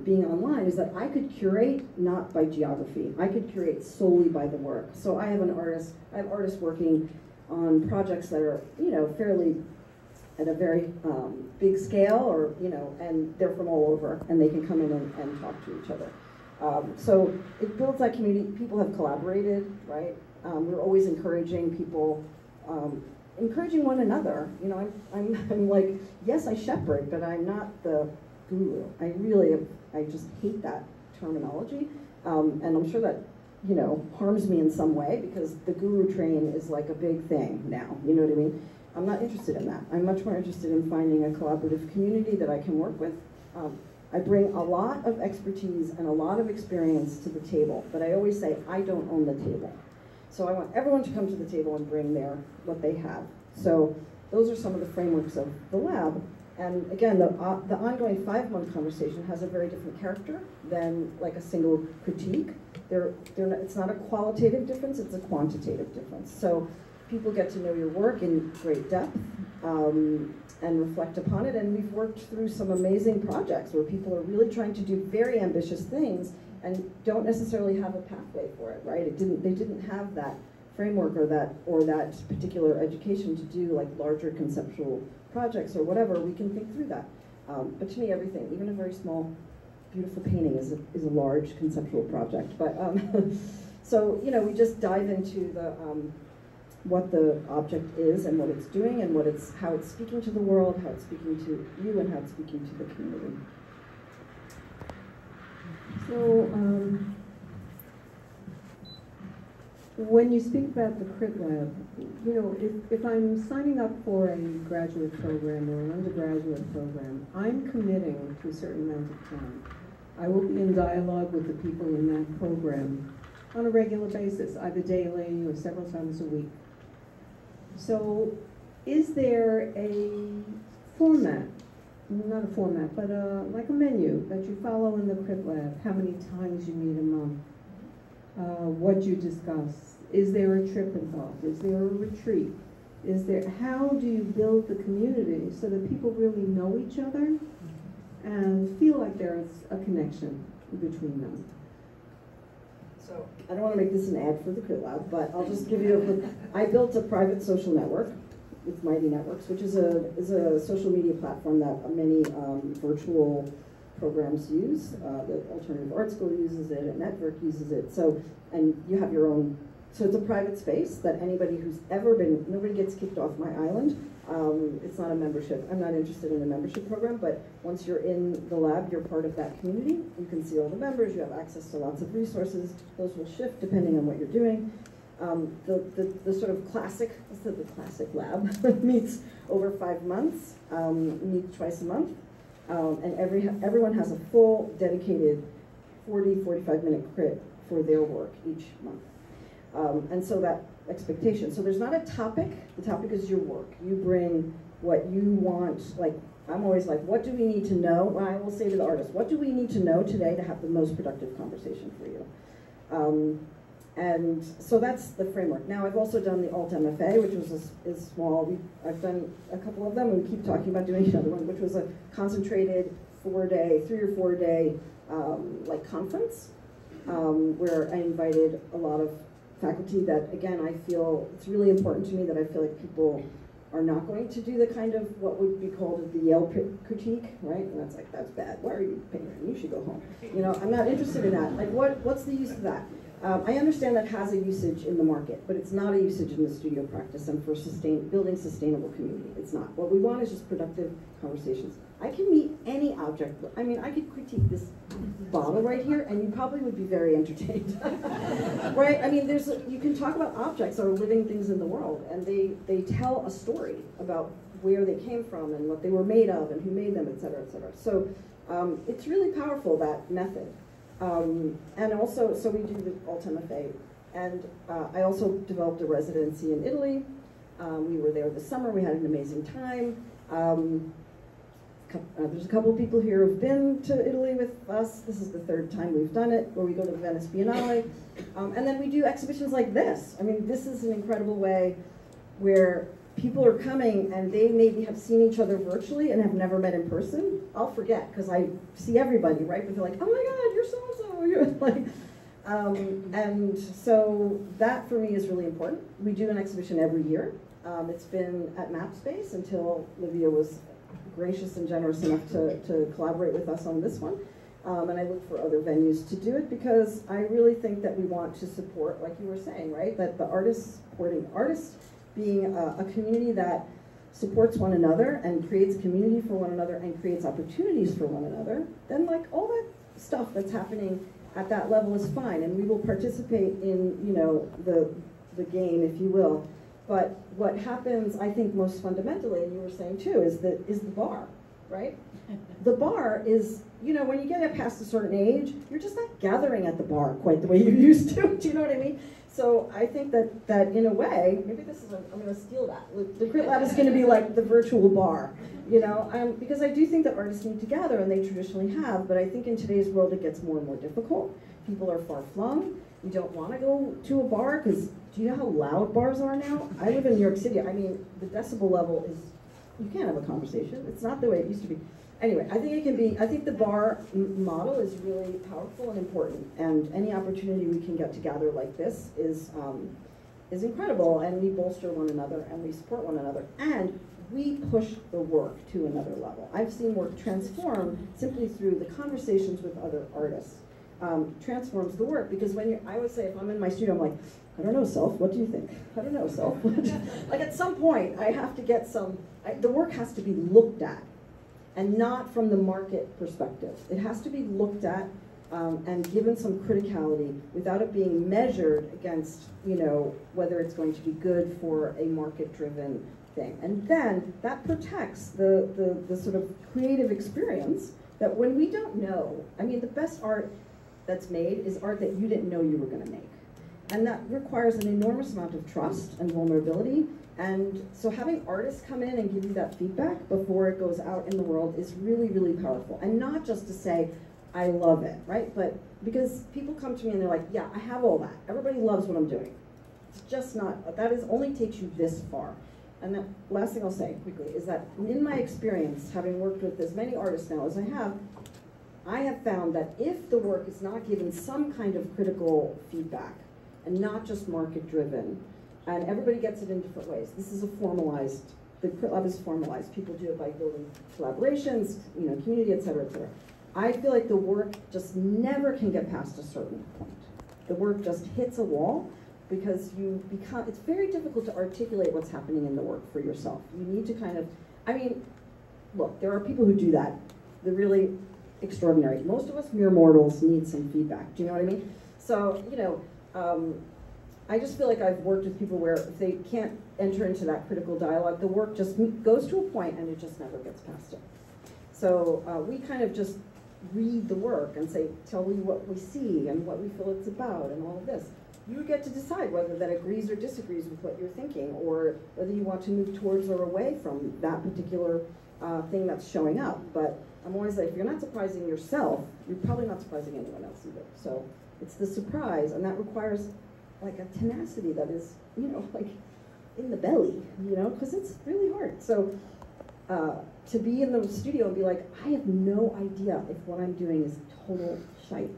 being online is that I could curate not by geography. I could curate solely by the work. So I have artists working on projects that are, you know, fairly at a very big scale, or, you know, and they're from all over, and they can come in and talk to each other. So it builds that community. People have collaborated, right? We're always encouraging people, encouraging one another. You know, I'm like, yes, I shepherd, but I'm not the guru. I just hate that terminology. And I'm sure that, you know, harms me in some way, because the guru train is like a big thing now, you know what I mean? I'm not interested in that. I'm much more interested in finding a collaborative community that I can work with. I bring a lot of expertise and a lot of experience to the table, but I always say I don't own the table. So I want everyone to come to the table and bring what they have. So those are some of the frameworks of the lab. And again, the ongoing 5-month conversation has a very different character than like a single critique. It's not a qualitative difference, it's a quantitative difference. So people get to know your work in great depth and reflect upon it. And we've worked through some amazing projects where people are really trying to do very ambitious things and don't necessarily have a pathway for it, right? They didn't have that framework or that particular education to do like larger conceptual projects or whatever. We can think through that. But to me, everything, even a very small, beautiful painting is a large conceptual project. But so, you know, we just dive into the what the object is and what it's doing and how it's speaking to the world, how it's speaking to you, and how it's speaking to the community. So, When you speak about the Crit Lab, you know, if I'm signing up for a graduate program or an undergraduate program, I'm committing to a certain amount of time. I will be in dialogue with the people in that program on a regular basis, either daily or several times a week. So is there a format, not a format, but like a menu that you follow in the Crit Lab? How many times you meet a month? What you discuss? Is there a trip involved? Is there a retreat? How do you build the community so that people really know each other and feel like there's a connection between them? So I don't want to make this an ad for the Crit Lab, but I'll just give you I built a private social network with Mighty Networks, which is a social media platform that many virtual programs use. The Alternative Art School uses it, and Network uses it. So, and you have your own, so it's a private space that anybody who's ever been, nobody gets kicked off my island. It's not a membership. I'm not interested in a membership program, but once you're in the lab, you're part of that community. You can see all the members, you have access to lots of resources. Those will shift depending on what you're doing. The sort of classic, let's say the classic lab meets over 5 months, meets twice a month. And everyone has a full dedicated 45 minute crit for their work each month. And so that expectation, so there's not a topic, the topic is your work. You bring what you want, like I'm always like, what do we need to know? Well, I will say to the artist, what do we need to know today to have the most productive conversation for you? And so that's the framework. Now I've also done the Alt MFA, which is small. I've done a couple of them, and we keep talking about doing another one, which was a concentrated 3 or 4 day like conference, where I invited a lot of faculty that, again, I feel it's really important to me that I feel like people are not going to do the kind of what would be called the Yale critique, right? And that's like, that's bad. Why are you paying? You should go home. You know, I'm not interested in that. Like, what's the use of that? I understand that has a usage in the market, but it's not a usage in the studio practice and for building sustainable community. It's not. What we want is just productive conversations. I can meet any object. I mean, I could critique this bottle right here, and you probably would be very entertained, right? I mean, you can talk about objects or living things in the world, and they tell a story about where they came from and what they were made of and who made them, et cetera, et cetera. So it's really powerful, that method. And also, so we do the Alt MFA, and I also developed a residency in Italy. We were there this summer. We had an amazing time. There's a couple of people here who've been to Italy with us. This is the 3rd time we've done it, where we go to the Venice Biennale. And then we do exhibitions like this. I mean, this is an incredible way where people are coming and they maybe have seen each other virtually and have never met in person. I'll forget, because I see everybody, right? But they're like, oh my God, you're so-and-so. You're like, and so that for me is really important. We do an exhibition every year. It's been at Map Space until Livia was gracious and generous enough to collaborate with us on this one. And I look for other venues to do it, because I really think that we want to support, like you were saying, right? That the artists supporting artists, being a community that supports one another and creates community for one another and creates opportunities for one another, then like all that stuff that's happening at that level is fine, and we will participate in, you know, the game, if you will. But what happens, I think, most fundamentally, and you were saying too, is the bar, right? The bar is, you know, when you get past a certain age, you're just not gathering at the bar quite the way you used to. Do you know what I mean? So I think that in a way, maybe this is, I'm going to steal that. The Crit Lab is going to be like the virtual bar, you know, because I do think that artists need to gather, and they traditionally have, but I think in today's world it gets more and more difficult. People are far-flung. You don't want to go to a bar, because do you know how loud bars are now? I live in New York City. I mean, the decibel level is, you can't have a conversation. It's not the way it used to be. Anyway, I think it can be, I think the bar model is really powerful and important, and any opportunity we can get to gather like this is incredible, and we bolster one another, and we support one another, and we push the work to another level. I've seen work transform simply through the conversations with other artists. Transforms the work, because when I would say, if I'm in my studio, I'm like, I don't know, self, what do you think? I don't know, self. Like at some point, I have to get the work has to be looked at, and not from the market perspective. It has to be looked at and given some criticality without it being measured against, whether it's going to be good for a market-driven thing. And then that protects the sort of creative experience that when we don't know, the best art that's made is art that you didn't know you were going to make. And that requires an enormous amount of trust and vulnerability. And so having artists come in and give you that feedback before it goes out in the world is really, really powerful. And not just to say, I love it, right? But because people come to me and they're like, yeah, I have all that. Everybody loves what I'm doing. It's just not, that is only takes you this far. And the last thing I'll say quickly is that in my experience, having worked with as many artists now as I have found that if the work is not given some kind of critical feedback and not just market-driven, and everybody gets it in different ways. This is a formalized, the Crit Lab is formalized. People do it by building collaborations, community, et cetera, et cetera. I feel like the work just never can get past a certain point. The work just hits a wall because it's very difficult to articulate what's happening in the work for yourself. You need to kind of, look, there are people who do that. They're really extraordinary. Most of us mere mortals need some feedback. Do you know what I mean? So, I just feel like I've worked with people where if they can't enter into that critical dialogue, the work just goes to a point and it just never gets past it. So we kind of just read the work and say, tell me what we see and what we feel it's about and all of this. You get to decide whether that agrees or disagrees with what you're thinking, or whether you want to move towards or away from that particular thing that's showing up. But I'm always like, if you're not surprising yourself, you're probably not surprising anyone else either. So it's the surprise, and that requires like a tenacity that is, like in the belly, because it's really hard. So to be in the studio and be like, I have no idea if what I'm doing is total shite.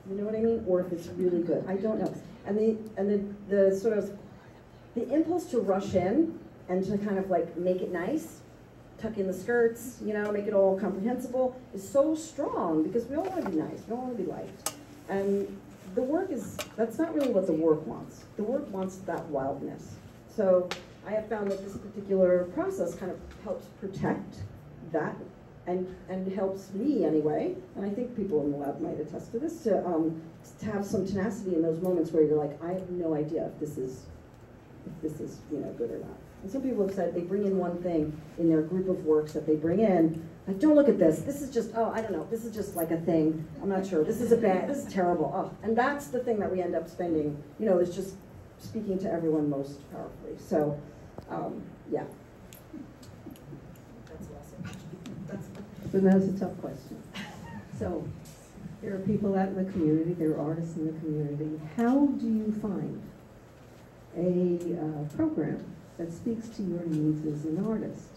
You know what I mean? Or if it's really good. I don't know. And the sort of, the impulse to rush in and to kind of like make it nice, tuck in the skirts, make it all comprehensible, is so strong because we all want to be nice. We all want to be liked. And the work that's not really what the work wants. The work wants that wildness. So I have found that this particular process kind of helps protect that and helps me anyway, and I think people in the lab might attest to this, to have some tenacity in those moments where you're like, I have no idea if this is good or not. And some people have said they bring in one thing in their group of works that they bring in, like, don't look at this. This is just, I don't know. This is just like a thing. I'm not sure. This is this is terrible. Oh, and that's the thing that we end up spending, is just speaking to everyone most powerfully. So, yeah. That's what I'll say. So that's a tough question. So, there are people out in the community, there are artists in the community. How do you find a program that speaks to your needs as an artist?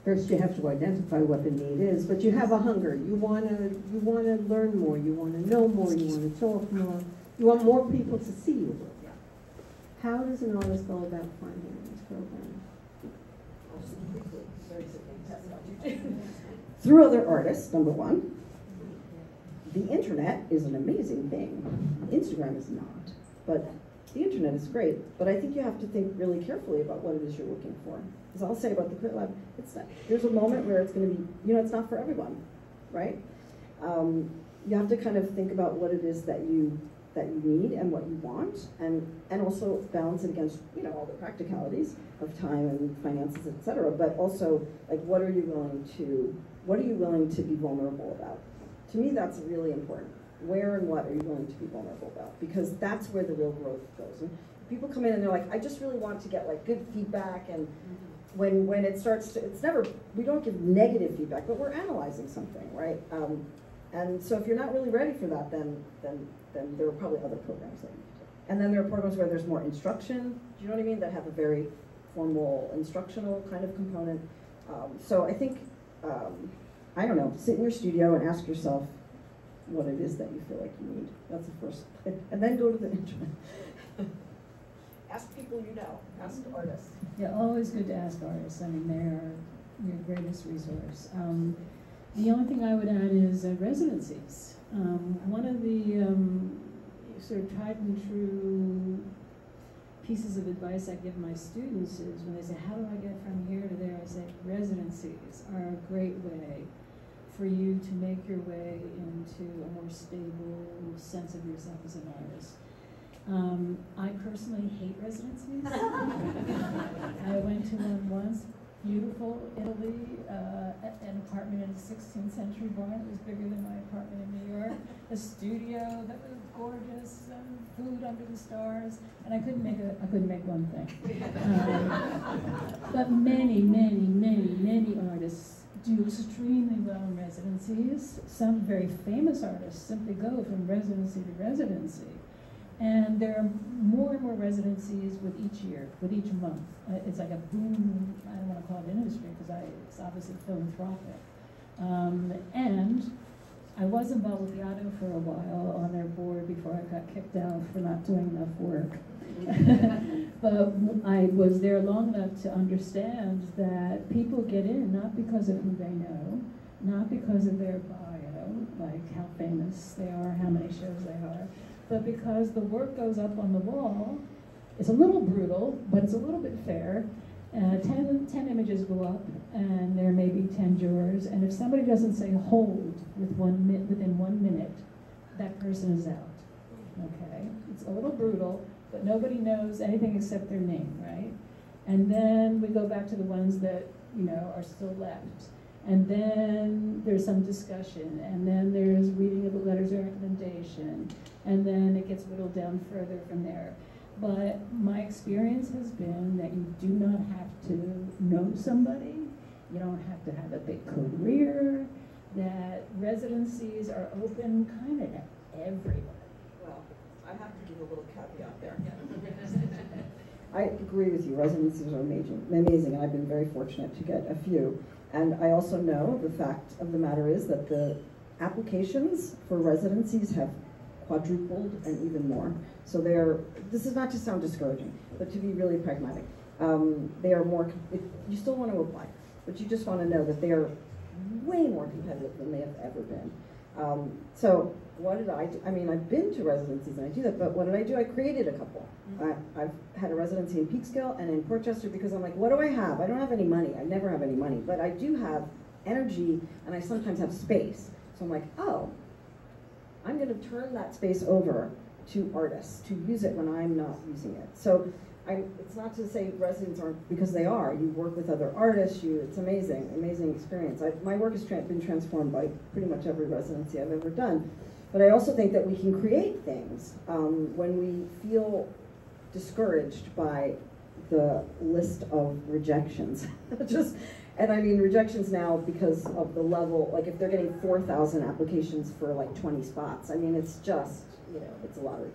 First, you have to identify what the need is, but you have a hunger. You want to learn more. You want to know more. You want to talk more. You want more people to see your work. How does an artist go about finding this program? Through other artists, number one. The internet is an amazing thing. Instagram is not, but the internet is great. But I think you have to think really carefully about what it is you're looking for. As I'll say about the Crit Lab, there's a moment where it's going to be, it's not for everyone, right? You have to kind of think about what it is that you need and what you want, and also balance it against all the practicalities of time and finances, etc. But also, like, what are you willing to be vulnerable about? To me, that's really important. Where and what are you willing to be vulnerable about? Because that's where the real growth goes. And people come in and they're like, I just really want to get like good feedback, and when it starts to, we don't give negative feedback, but we're analyzing something, right? And so if you're not really ready for that, then there are probably other programs that you can do. And then there are programs where there's more instruction, do you know what I mean, that have a very formal instructional kind of component. So I think, I don't know, sit in your studio and ask yourself what it is that you feel like you need. That's the first, and then go to the internet. Ask people you know, ask artists. Yeah, always good to ask artists. I mean, they are your greatest resource. The only thing I would add is residencies. One of the sort of tried and true pieces of advice I give my students is when they say, how do I get from here to there? I say, residencies are a great way for you to make your way into a more stable sense of yourself as an artist. I personally hate residencies. I went to one once, beautiful Italy, an apartment in a 16th century barn that was bigger than my apartment in New York, a studio that was gorgeous, food under the stars, and I couldn't make one thing. But many artists do extremely well in residencies. Some very famous artists simply go from residency to residency. And there are more and more residencies with each year, with each month. It's like a boom, I don't want to call it industry because it's obviously philanthropic. And I was involved with the Otto for a while on their board before I got kicked out for not doing enough work. But I was there long enough to understand that people get in not because of who they know, not because of their bio, like how famous they are, how many shows they are, but because the work goes up on the wall. It's a little brutal, but it's a little bit fair. 10 images go up, and there may be 10 jurors, and if somebody doesn't say hold within 1 minute, that person is out, okay? It's a little brutal, but nobody knows anything except their name, right? And then we go back to the ones that, are still left. And then there's some discussion, and then there's reading of the letters of recommendation, and then it gets whittled down further from there. But my experience has been that you do not have to know somebody, you don't have to have a big career, that residencies are open kind of to everybody. Well, I have to give a little caveat there. I agree with you, residencies are amazing, and I've been very fortunate to get a few. And I also know the fact of the matter is that the applications for residencies have quadrupled and even more. So this is not to sound discouraging, but to be really pragmatic. They are more, you still want to apply, but you just want to know that they are way more competitive than they have ever been. So what did I do? I mean, I've been to residencies and I do that, but what did I do? I created a couple. I've had a residency in Peekskill and in Portchester because I'm like, what do I have? I don't have any money. I never have any money, but I do have energy and I sometimes have space. So I'm like, oh, I'm going to turn that space over to artists to use it when I'm not using it. So it's not to say residents aren't, because they are. You work with other artists. It's amazing, amazing experience. My work has been transformed by pretty much every residency I've ever done. But I also think that we can create things when we feel discouraged by the list of rejections. And I mean rejections now because of the level, like if they're getting 4,000 applications for like 20 spots, I mean it's just, it's a lottery.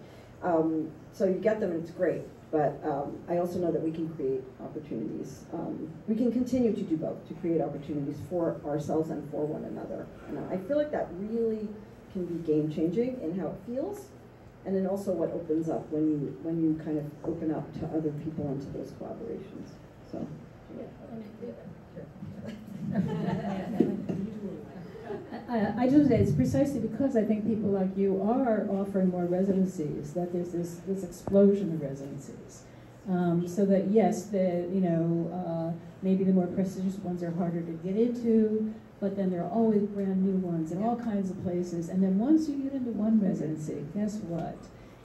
So you get them and it's great, but I also know that we can create opportunities. We can continue to do both, to create opportunities for ourselves and for one another. And I feel like that really can be game-changing in how it feels, and then also what opens up when you kind of open up to other people and to those collaborations. So. I just say it's precisely because I think people like you are offering more residencies that there's this explosion of residencies. So that yes, maybe the more prestigious ones are harder to get into, but then there are always brand new ones in all kinds of places. And then once you get into one residency, guess what?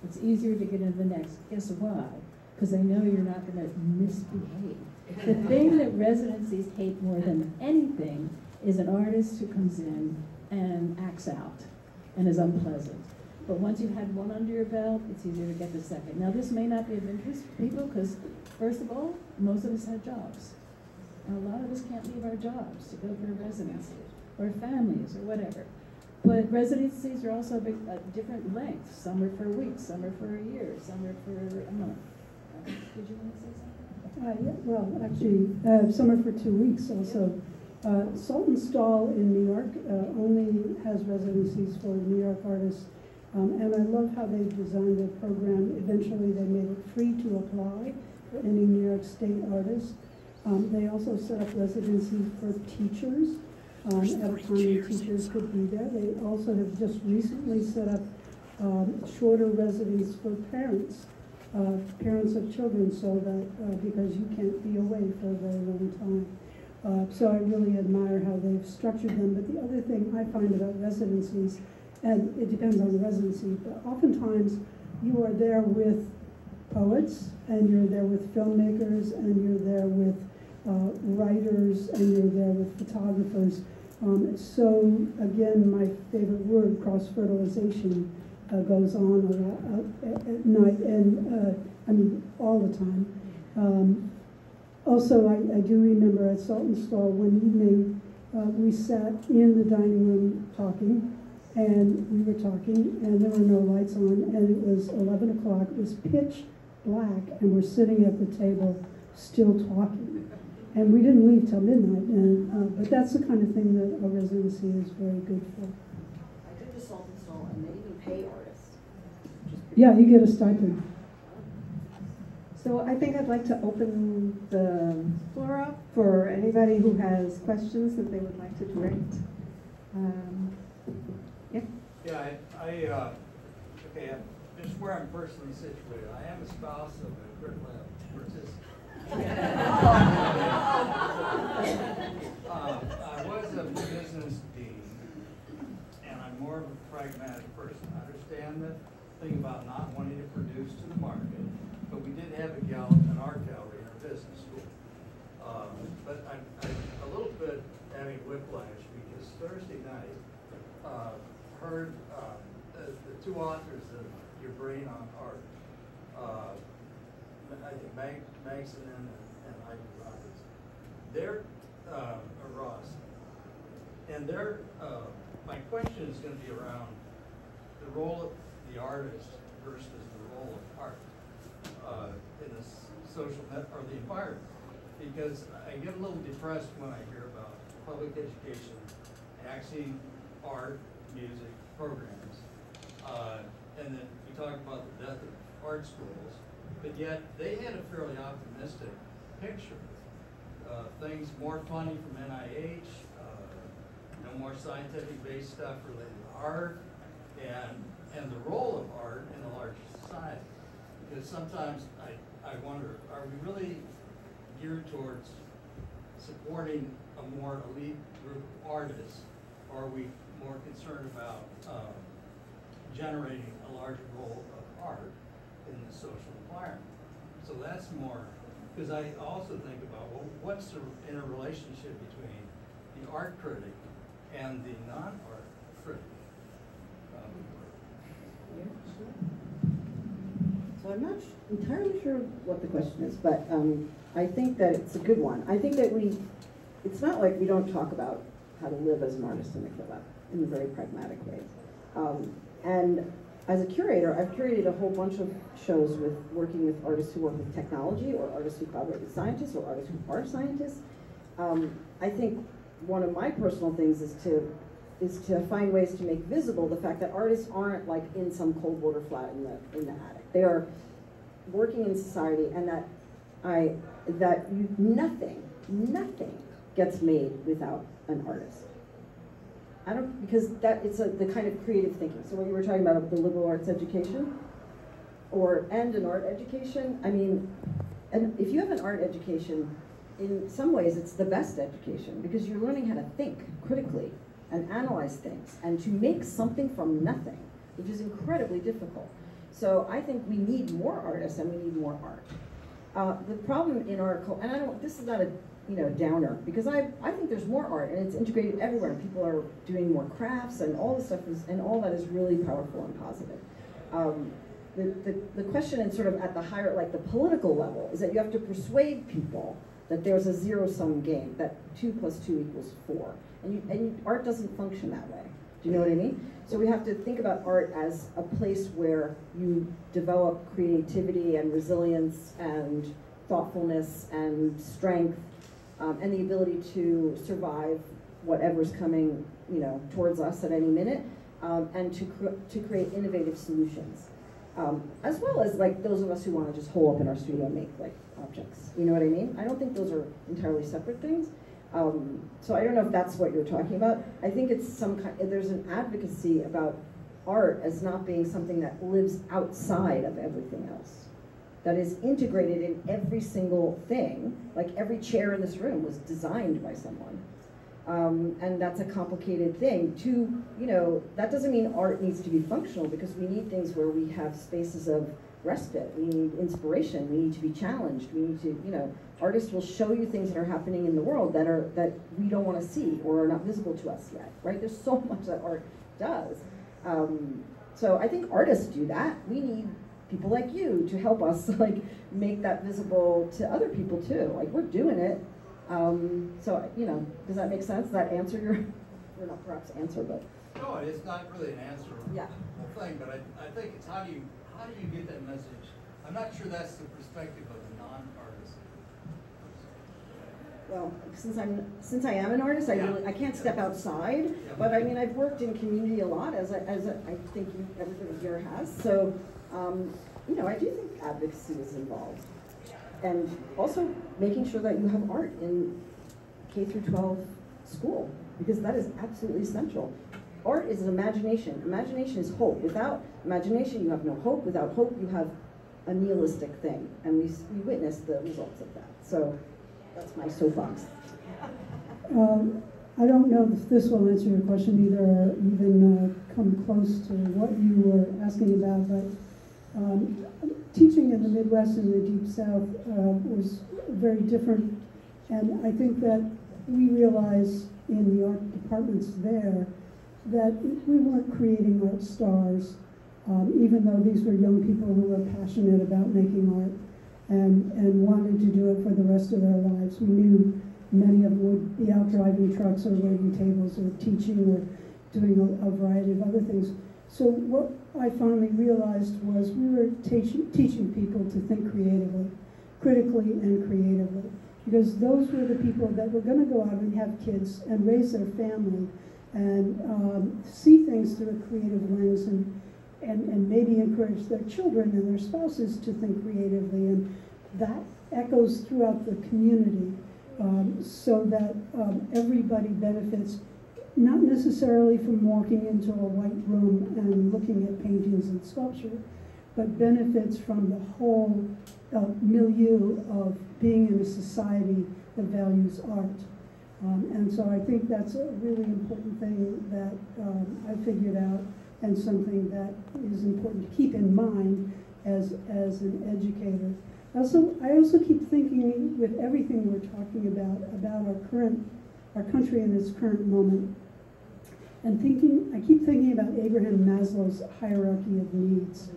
It's easier to get into the next. Guess why? Because they know you're not going to misbehave. The thing that residencies hate more than anything is an artist who comes in and acts out and is unpleasant. But once you've had one under your belt, it's easier to get the second. Now, this may not be of interest to people because, first of all, most of us have jobs. And a lot of us can't leave our jobs to go for a residency, or families, or whatever. But residencies are also different lengths. Some are for a week, some are for a year, some are for a month. Did you want to say something? Yeah, well, actually, some are for 2 weeks also. Salt and Stall in New York only has residencies for New York artists. And I love how they designed their program. Eventually, they made it free to apply for any New York State artist. They also set up residencies for teachers. At a time when teachers could be there. They also have just recently set up shorter residencies for parents, parents of children, so that because you can't be away for a very long time. So I really admire how they've structured them. But the other thing I find about residencies, and it depends on the residency, but oftentimes you are there with poets, and you're there with filmmakers, and you're there with writers, and you're there with photographers. So again, my favorite word, cross-fertilization, goes on a lot at night, and I mean all the time. Also, I do remember at Salt and Stall one evening, we sat in the dining room talking, and we were talking, and there were no lights on, and it was 11 o'clock, it was pitch black, and we're sitting at the table still talking. And we didn't leave till midnight, and, but that's the kind of thing that a residency is very good for. I did the Salt and Stall, and they even pay artists. Yeah, you get a stipend. So I think I'd like to open the floor up for anybody who has questions that they would like to direct. Yeah. Yeah, okay, just where I'm personally situated. I am a spouse of a critical participant. I was a business dean, and I'm more of a pragmatic person. I understand the thing about not wanting to produce to the market, but we did have an art gallery in our business school. But I'm a little bit having whiplash because Thursday night heard the two authors of Your Brain on Art, I think Magson and Ivy Roberts. They're Ross, and they're my question is going to be around the role of the artist versus the role of art in the social net or the environment, because I get a little depressed when I hear about public education axing art, music programs, and then we talk about the death of art schools, but yet they had a fairly optimistic picture. Things more funding from NIH, no more scientific-based stuff related to art, and the role of art in a larger society. Because sometimes I wonder, are we really geared towards supporting a more elite group of artists, or are we more concerned about generating a larger role of art in the social environment? So that's more, because I also think about, well, what's the interrelationship between the art critic and the non-art critic? So I'm not entirely sure what the question is, but I think that it's a good one. I think that it's not like we don't talk about how to live as an artist in Aquila in very pragmatic ways. And as a curator, I've curated a whole bunch of shows working with artists who work with technology, or artists who collaborate with scientists, or artists who are scientists. I think one of my personal things is to find ways to make visible the fact that artists aren't like in some cold water flat in the attic. They are working in society, and nothing gets made without an artist. Because it's the kind of creative thinking. So what you were talking about, the liberal arts education, and an art education, I mean, and if you have an art education, in some ways it's the best education, because you're learning how to think critically and analyze things, and to make something from nothing, which is incredibly difficult. So I think we need more artists, and we need more art. The problem in our, and this is not a downer, because I think there's more art, and it's integrated everywhere, and people are doing more crafts, and all this stuff and all that is really powerful and positive. The question, and sort of at the higher, like the political level, is that you have to persuade people that there's a zero-sum game, that 2 + 2 = 4, and art doesn't function that way. Do you know what I mean? So we have to think about art as a place where you develop creativity and resilience and thoughtfulness and strength, and the ability to survive whatever's coming, towards us at any minute, and to create innovative solutions, as well as like those of us who want to just hole up in our studio and make like objects. You know what I mean? I don't think those are entirely separate things. So I don't know if that's what you're talking about. I think it's there's an advocacy about art as not being something that lives outside of everything else. that is integrated in every single thing. Like every chair in this room was designed by someone. And that's a complicated thing. That doesn't mean art needs to be functional, because we need things where we have spaces of respite. We need inspiration. We need to be challenged. We need to, artists will show you things that are happening in the world that we don't want to see or are not visible to us yet, right? There's so much that art does. So I think artists do that. We need people like you to help us make that visible to other people too. We're doing it. Does that make sense? Does that answer your, or not perhaps answer, but. No, it's not really an answer. Yeah. The thing, but I think it's how do you get that message? I'm not sure that's the perspective of a non-artist. Well, since I am an artist, I can't step outside. But I mean, I've worked in community a lot, as I think everybody here has. So, I do think advocacy is involved, and also making sure that you have art in K through 12 school, because that is absolutely essential. Art is an imagination. Imagination is hope. Without imagination, you have no hope. Without hope, you have a nihilistic thing, and we witness the results of that. So. That's my soapbox. I don't know if this will answer your question either, or even come close to what you were asking about, but teaching in the Midwest and the Deep South was very different, and I think that we realized in the art departments there that we weren't creating art stars, even though these were young people who were passionate about making art. And wanted to do it for the rest of their lives. We knew many of them would be out driving trucks or waiting tables or teaching or doing a variety of other things. So what I finally realized was we were teaching people to think creatively, critically and creatively, because those were the people that were going to go out and have kids and raise their family and see things through a creative lens and maybe encourage their children and their spouses to think creatively, and that echoes throughout the community, so that everybody benefits, not necessarily from walking into a white room and looking at paintings and sculpture, but benefits from the whole milieu of being in a society that values art. And so I think that's a really important thing that I figured out, and something that is important to keep in mind as an educator. I also keep thinking, with everything we're talking about our country in its current moment, and I keep thinking about Abraham Maslow's hierarchy of needs.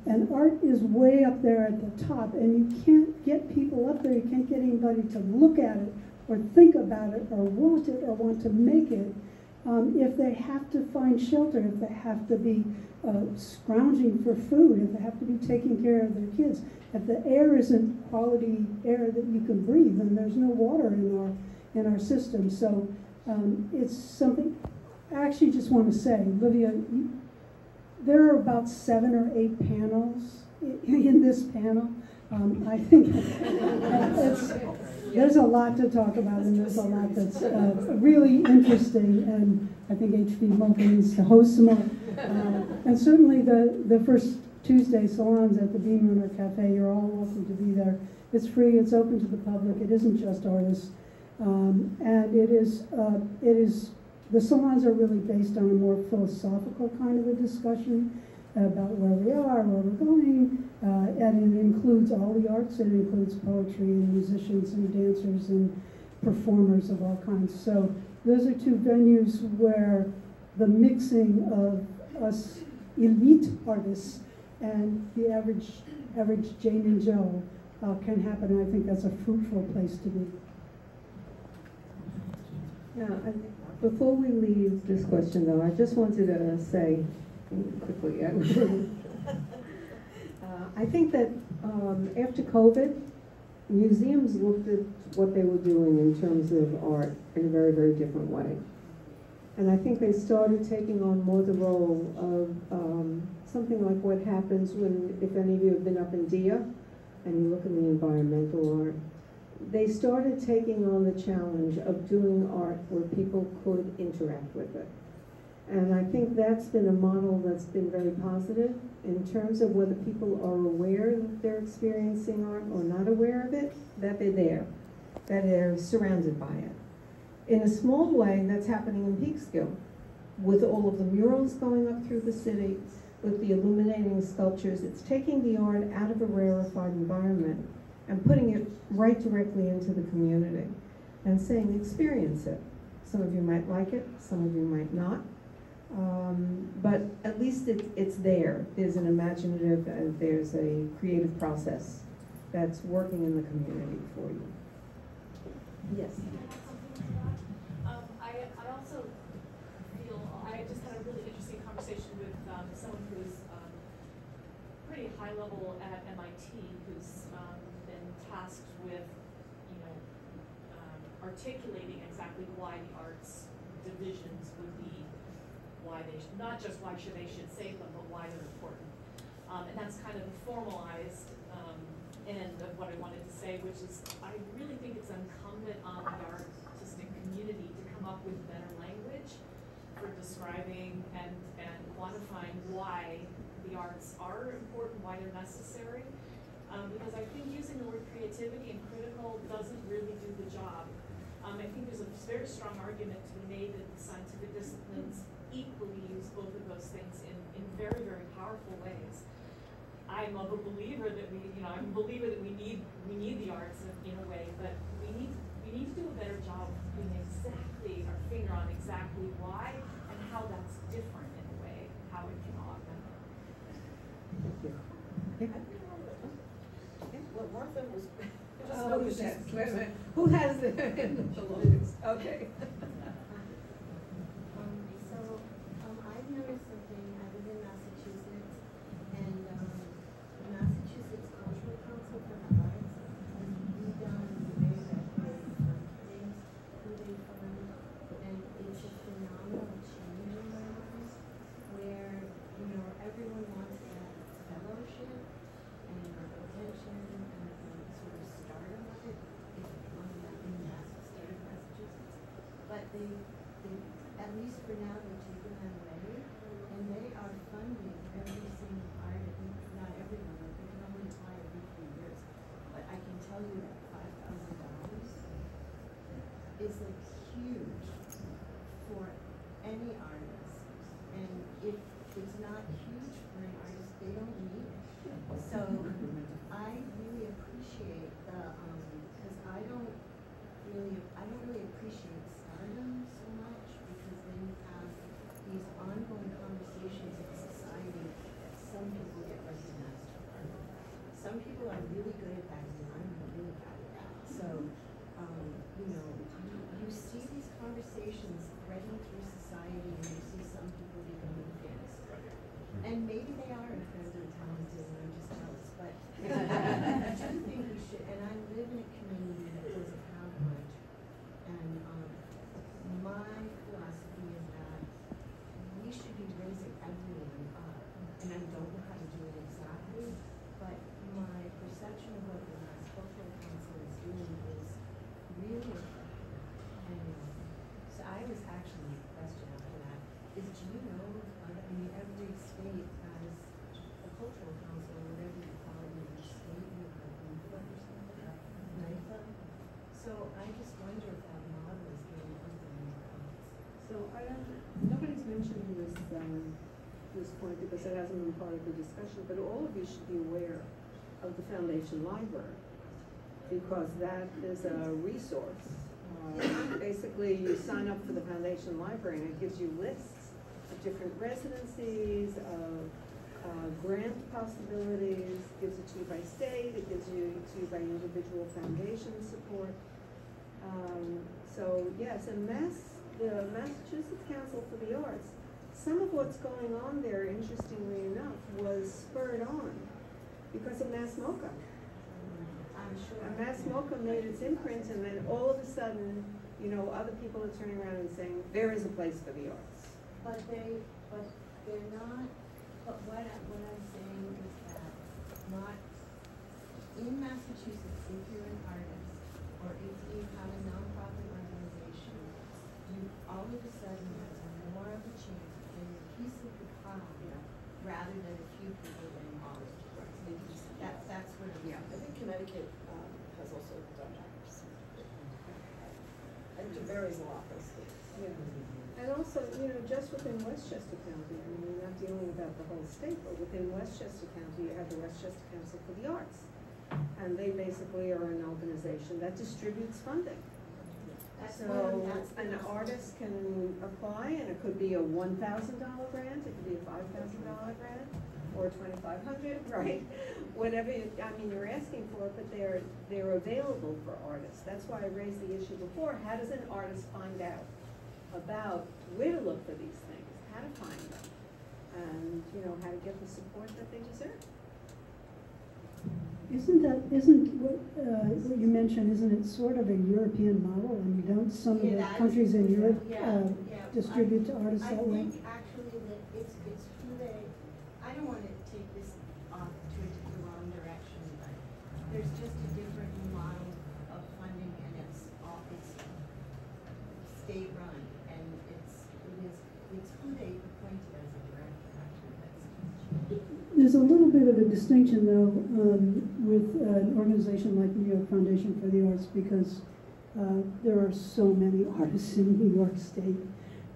And art is way up there at the top, and you can't get people up there, you can't get anybody to look at it or think about it or want to make it, if they have to find shelter, if they have to be scrounging for food, if they have to be taking care of their kids, if the air isn't quality air that you can breathe, then there's no water in our system. So it's something. I actually just want to say, Livia, there are about 7 or 8 panels in this panel. I think there's a lot to talk about, and there's a lot that's really interesting, and I think H.V. Mulca needs to host some more. And certainly the first Tuesday salons at the Bean Runner Cafe, you're all welcome to be there. It's free, it's open to the public, it isn't just artists. And it is, the salons are really based on a more philosophical kind of a discussion about where we are, where we're going, and it includes all the arts. It includes poetry and musicians and dancers and performers of all kinds. So those are 2 venues where the mixing of us elite artists and the average Jane and Joe can happen, and I think that's a fruitful place to be. Yeah, before we leave this question, though, I just wanted to say quickly, I think that after COVID, museums looked at what they were doing in terms of art in a very, very different way. And I think they started taking on more the role of something like what happens when, if any of you have been up in DIA, and you look at the environmental art, they started taking on the challenge of doing art where people could interact with it. And I think that's been a model that's been very positive in terms of whether people are aware that they're experiencing art or not aware of it, that they're there, that they're surrounded by it. In a small way, that's happening in Peekskill, with all of the murals going up through the city, with the illuminating sculptures. It's taking the art out of a rarefied environment and putting it right directly into the community and saying, experience it. Some of you might like it, some of you might not. But at least it's there. There's an imaginative, there's a creative process that's working in the community for you. Yes. I also feel, I just had a really interesting conversation with someone who's pretty high level at MIT, who's been tasked with, articulating exactly why the arts divisions would be, why they should, not just why they should save them, but why they're important. And that's kind of the formalized end of what I wanted to say, which is I really think it's incumbent on the artistic community to come up with better language for describing and quantifying why the arts are important, why they're necessary. Because I think using the word creativity and critical doesn't really do the job. I think there's a very strong argument to be made that the scientific disciplines equally use both of those things in very, very powerful ways. I'm a believer that I'm a believer that we need the arts in a way, but we need to do a better job of putting our finger on exactly why and how that's different in a way, how it can augment it. Thank you. Well, Martha was. Who has the longest? Okay. I've noticed something. I live in Massachusetts, and the Massachusetts Cultural Council for the Arts has redone the way that they fund things, who they fund, and it's a phenomenal change in my mind, where everyone wants that fellowship and attention and sort of stardom of it. It's one of that in state of Massachusetts, but they at least for now they're taking that away, and they are funding every single artist. Not everyone, they can only apply every 3 years, but I can tell you that $5,000 is like huge for any artist, and if it's not huge for an artist, they don't need it. So I really appreciate the because I don't really appreciate stardom so much, because then you have these ongoing conversations in society that some people get recognized for. Some people are really good at that, and I'm really bad at that. So you see these conversations spreading through society, and you see some people becoming famous. And maybe they are incredibly talented, and I'm just jealous, but I do think we should, and I live in a community that doesn't have much, and my philosophy is that we should be raising everyone up, and I don't know how to do it exactly, but my perception of what the Mass Cultural Council is doing is really effective. And so I was actually a question after that is, do you know, every state has a cultural council, or whatever you call it in your state, or something like that, NIFA. So I just wonder if that model is being implemented. So nobody's mentioning this point because it hasn't been part of the discussion, but all of you should be aware of the Foundation Library, because that is a resource. Basically, you sign up for the Foundation Library, and it gives you lists of different residencies, of grant possibilities, gives it to you by state, it gives it to you by individual foundation support. So yes, and the Massachusetts Council for the Arts, some of what's going on there, interestingly enough, was spurred on because of Mass MoCA. I'm sure. And Mass MoCA made its imprint, and then all of a sudden, other people are turning around and saying, there is a place for the arts. But they're not, but what I'm saying is that not in Massachusetts, if you're an artist, or if you have a nonprofit organization, you all of a sudden have more of a chance to piece of the pie, rather than a few people getting all of it. That's what it is. Yeah, I think Connecticut has also done that. And it varies a lot, those states. Yeah. And also, just within Westchester County, I mean, we're not dealing about the whole state, but within Westchester County, you have the Westchester Council for the Arts. And they basically are an organization that distributes funding. So an artist can apply, and it could be a $1,000 grant, it could be a $5,000 grant, or $2,500, right? Whatever, you're asking for it, but they're available for artists. That's why I raised the issue before. How does an artist find out about where to look for these things, how to find them, and how to get the support that they deserve? Isn't what you mentioned, isn't it sort of a European model? I mean, don't some of the countries in Europe distribute to artists that way? I think actually that it's who they, I don't want to take this off to the wrong direction, but there's just a different model of funding, and it's state run, and it's who they appointed as a director, actually. There's a little bit of a distinction, though, with an organization like the New York Foundation for the Arts, because there are so many artists in New York State,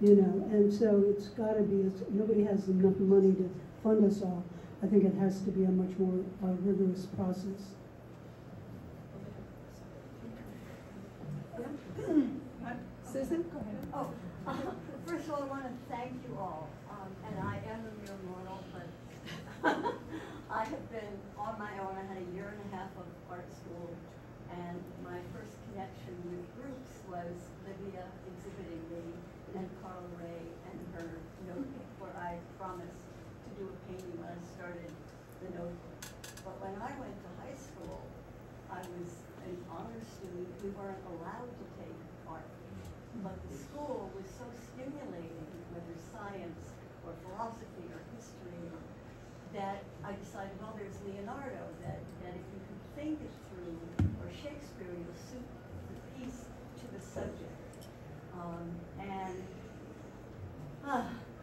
and so it's got to be, nobody has enough money to fund us all. I think it has to be a much more rigorous process. Susan? Go ahead. Oh, first of all, I want to thank you all, and I am a mere mortal, but I have been on my own. I had a year and a half of art school, and my first connection with groups was Livia exhibiting me, and Carla Rae and her notebook, where I promised to do a painting when I started the notebook. But when I went to high school, I was an honor student. We weren't allowed to take art. But the school was so stimulating, whether science or philosophy or history, that I decided, well, there's Leonardo, that if you could think it through, or Shakespeare, you'll suit the piece to the subject.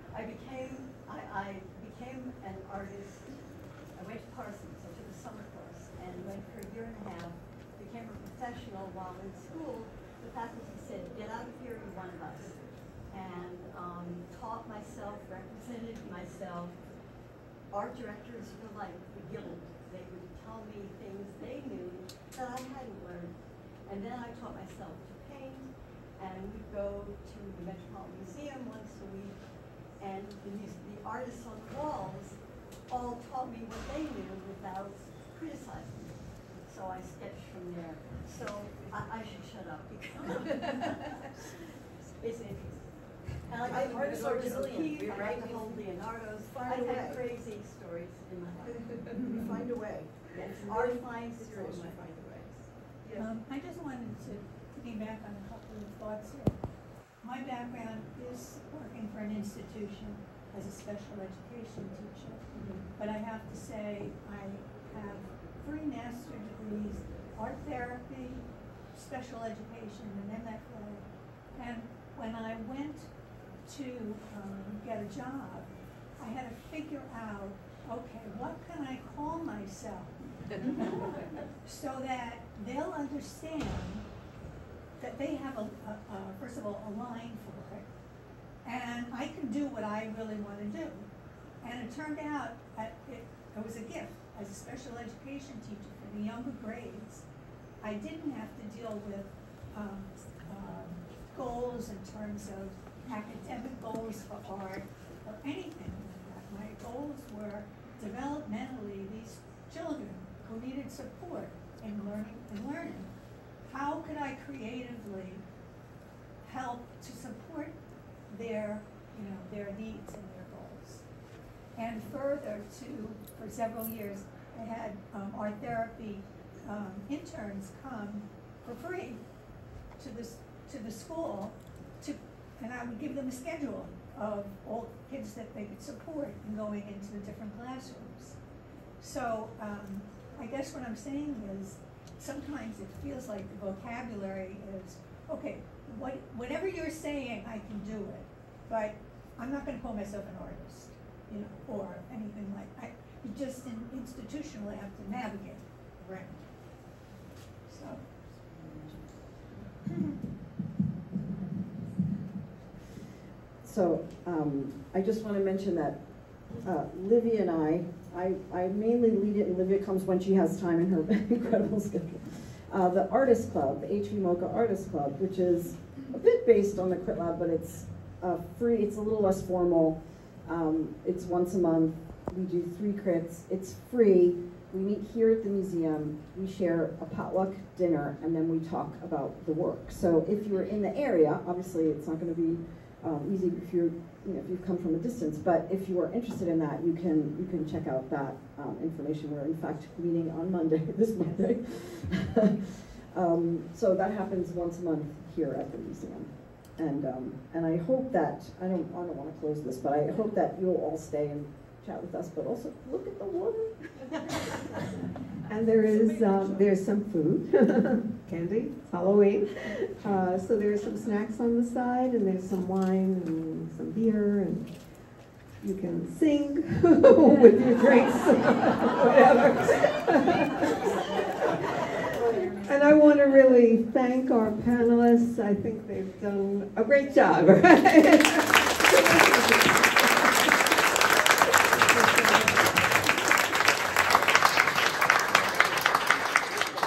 I became an artist. I went to Parsons, I took a summer course, and went for a year and a half, became a professional while in school. The faculty said, get out of here, you're one of us. And taught myself, represented myself. Art directors were like the guild. They would tell me things they knew that I hadn't learned. And then I taught myself to paint, and we'd go to the Metropolitan Museum once a week, and the artists on the walls all taught me what they knew without criticizing me. So I sketched from there. So I should shut up because it's interesting. And like artists are resilient, right? I hold Leonardo's. I've had crazy stories in my life. You find a way. Yes, art finds its own way. Find a way. Yes. I just wanted to piggyback on a couple of thoughts here. My background is working for an institution as a special education teacher, but I have to say I have 3 master's degrees, art therapy, special education, and MFA. And when I went to get a job, I had to figure out, okay, what can I call myself so that they'll understand that they have first of all, a line for it, and I can do what I really want to do. And it turned out it was a gift. As a special education teacher for the younger grades, I didn't have to deal with goals in terms of academic goals for art or anything like that. My goals were developmentally these children who needed support in learning. How could I creatively help to support their needs and their goals? And further, for several years, I had art therapy interns come for free to the school, and I would give them a schedule of all kids that they could support in going into the different classrooms. So I guess what I'm saying is, sometimes it feels like the vocabulary is, okay, whatever you're saying, I can do it. But I'm not gonna call myself an artist, you know, or anything like, you just institutionally have to navigate around. So. So I just want to mention that Livia and I mainly lead it, and Livia comes when she has time in her incredible schedule. The Artist Club, the HV MoCA Artist Club, which is a bit based on the Crit Lab, but it's free, it's a little less formal. It's once a month. We do 3 crits. It's free. We meet here at the museum. We share a potluck dinner, and then we talk about the work. So if you're in the area, obviously it's not going to be easy if you're, if you've come from a distance. But if you are interested in that, you can check out that information. We're in fact meeting on Monday, this Monday. So that happens once a month here at the museum. And I hope that I don't want to close this, but I hope that you'll all stay and chat with us, but also look at the water. And there's some food, candy, it's Halloween. So there's some snacks on the side, and there's some wine and some beer, and you can sing with your drinks, whatever. And I want to really thank our panelists. I think they've done a great job. Right?